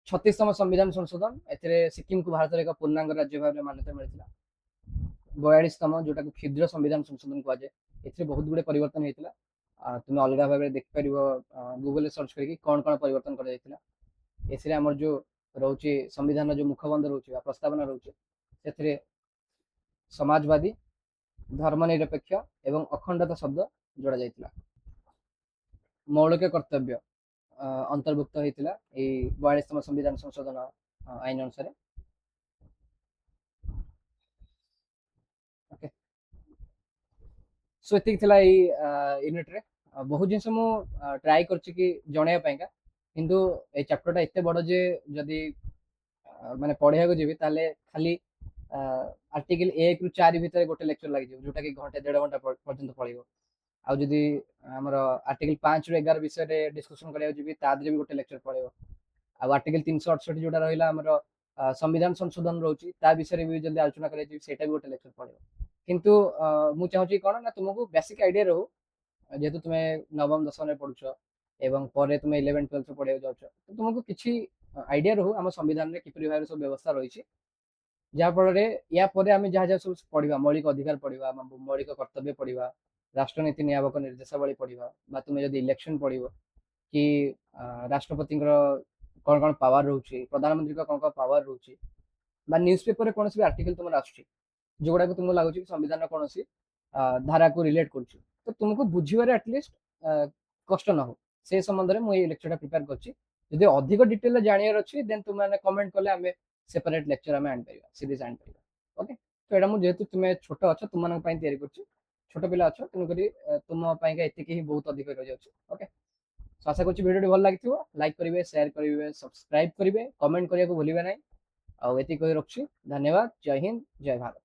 36ତମ ସମ୍ବିଧାନ ସଂଶୋଧନ, ଏଥିରେ ସିକ୍କିମକୁ ଭାରତର ଏକ ପୂର୍ଣ୍ଣାଙ୍ଗ ରାଜ୍ୟ ଭାବରେ ମାନ୍ୟତା ମିଳିଥିଲା। 42ତମ, ଯୋଉଟାକୁ କ୍ଷୁଦ୍ର ସମ୍ବିଧାନ ସଂଶୋଧନ କୁହାଯାଏ, ଏଥିରେ ବହୁତ ଗୁଡେ ପରିବର୍ତ୍ତନ ହେଇଥିଲା। ତୁମେ ଅଲଗା ଭାବରେ ଦେଖିପାରିବ ଗୁଗଲରେ ସର୍ଚ୍ଚ କରିକି କଣ କଣ ପରିବର୍ତ୍ତନ କରାଯାଇଥିଲା। ଏଥିରେ ଆମର ଯୋଉ ରହୁଛି ସମ୍ବିଧାନର ଯୋଉ ମୁଖବନ୍ଧ ରହୁଛି ବା ପ୍ରସ୍ତାବନା ରହୁଛି, ସେଥିରେ ସମାଜବାଦୀ, ଧର୍ମନିରପେକ୍ଷ ଏବଂ ଅଖଣ୍ଡତା ଶବ୍ଦ ଯୋଡା ଯାଇଥିଲା। ମୌଳିକ କର୍ତ୍ତବ୍ୟ ଅନ୍ତର୍ଭୁକ୍ତ ହେଇଥିଲା ଏଇ 42ତମ ସମ୍ବିଧାନ ସଂଶୋଧନ ଆଇନ ଅନୁସାରେ। ଓକେ, ସୋ ଏତିକି ଥିଲା ଏଇ ୟୁନିଟରେ। ବହୁତ ଜିନିଷ ମୁଁ ଟ୍ରାଏ କରିଛି କି ଜଣେଇବା ପାଇଁକା, କିନ୍ତୁ ଏଇ ଚାପ୍ଟରଟା ଏତେ ବଡ ଯେ ଯଦି ମାନେ ପଢିବାକୁ ଯିବି ତାହେଲେ ଖାଲି ଆର୍ଟିକଲ 1 ରୁ 4 ଭିତରେ ଗୋଟେ ଲେକ୍ଚର ଲାଗିଯିବ, ଯୋଉଟା କି ଘଣ୍ଟେ 1.5 ଘଣ୍ଟା ପର୍ଯ୍ୟନ୍ତ ପଢିବ। ଆଉ ଯଦି ଆମର ଆର୍ଟିକଲ 5 ରୁ 11 ବିଷୟରେ ଡିସ୍କସନ କରିବାକୁ ଯିବି, ତା ଦେହରେ ବି ଗୋଟେ ଲେକ୍ଚର ପଳେଇବ। ଆଉ ଆର୍ଟିକଲ 368 ଯୋଉଟା ରହିଲା ଆମର ସମ୍ବିଧାନ ସଂଶୋଧନ ରହୁଛି, ତା ବିଷୟରେ ବି ଯଦି ଆଲୋଚନା କରିବାକୁ ଯିବି, ସେଇଟା ବି ଗୋଟେ ଲେକ୍ଚର ପଳେଇବ। କିନ୍ତୁ ମୁଁ ଚାହୁଁଛି କଣ ନା ତୁମକୁ ବେସିକ ଆଇଡିଆ ରହୁ, ଯେହେତୁ ତୁମେ ନବମ ଦଶମରେ ପଢୁଛ ଏବଂ ପରେ ତୁମେ 11 12 ପଢିବାକୁ ଯାଉଛ, ତ ତୁମକୁ କିଛି ଆଇଡିଆ ରହୁ ଆମ ସମ୍ବିଧାନରେ କିପରି ଭାବରେ ସବୁ ବ୍ୟବସ୍ଥା ରହିଛି, ଯାହା ଫଳରେ ୟା ପରେ ଆମେ ଯାହା ଯାହା ସବୁ ପଢିବା, ମୌଳିକ ଅଧିକାର ପଢିବା, ମୌଳିକ କର୍ତ୍ତବ୍ୟ ପଢିବା, ରାଷ୍ଟ୍ରନୀତି ନିୟାମକ ନିର୍ଦ୍ଦେଶାବଳୀ ପଢିବା, ବା ତୁମେ ଯଦି ଇଲେକ୍ସନ ପଢିବ, କି ରାଷ୍ଟ୍ରପତିଙ୍କର କଣ କଣ ପାୱାର ରହୁଛି, ପ୍ରଧାନମନ୍ତ୍ରୀଙ୍କ କଣ କଣ ପାୱାର ରହୁଛି, বা ନ୍ୟୁଜ ପେପରରେ କୌଣସି ବି ଆର୍ଟିକଲ ତୁମର ଆସୁଛି ଯୋଉଗୁଡାକୁ ତୁମକୁ ଲାଗୁଛି କି ସମ୍ବିଧାନର କୌଣସି ଧାରାକୁ ରିଲେଟ କରୁଛି, ତ ତୁମକୁ ବୁଝିବାରେ ଆଟଲିଷ୍ଟ କଷ୍ଟ ନ ହଉ, ସେ ସମ୍ବନ୍ଧରେ ମୁଁ ଏଇ ଲେକ୍ଚରଟା ପ୍ରିପେୟାର କରିଛି। ଯଦି ଅଧିକ ଡିଟେଲରେ ଜାଣିବାର ଅଛି ଦେନ୍ ତୁମେ କମେଣ୍ଟ କଲେ ଆମେ ସେପାରେଟ ଲେକ୍ଚର ଆମେ ଆଣିପାରିବା, ସିରିଜ ଆଣିପାରିବା। ଓକେ, ତ ଏଇଟା ମୁଁ ଯେହେତୁ ତୁମେ ଛୋଟ ଅଛ, ତୁମମାନଙ୍କ ପାଇଁ ତିଆରି କରୁଛି, ଛୋଟ ପିଲା ଅଛ, ତେଣୁକରି ତୁମ ପାଇଁକା ଏତିକି ହିଁ ବହୁତ ଅଧିକ ରହିଯାଉଛି। ଓକେ, ଆଶା କରୁଛି ଭିଡ଼ିଓଟି ଭଲ ଲାଗିଥିବ, ଲାଇକ୍ କରିବେ, ସେୟାର କରିବେ, ସବସ୍କ୍ରାଇବ କରିବେ, କମେଣ୍ଟ କରିବାକୁ ଭୁଲିବେ ନାହିଁ। ଆଉ ଏତିକି କହି ରଖୁଛି, ଧନ୍ୟବାଦ, ଜୟ ହିନ୍ଦ, ଜୟ ଭାରତ।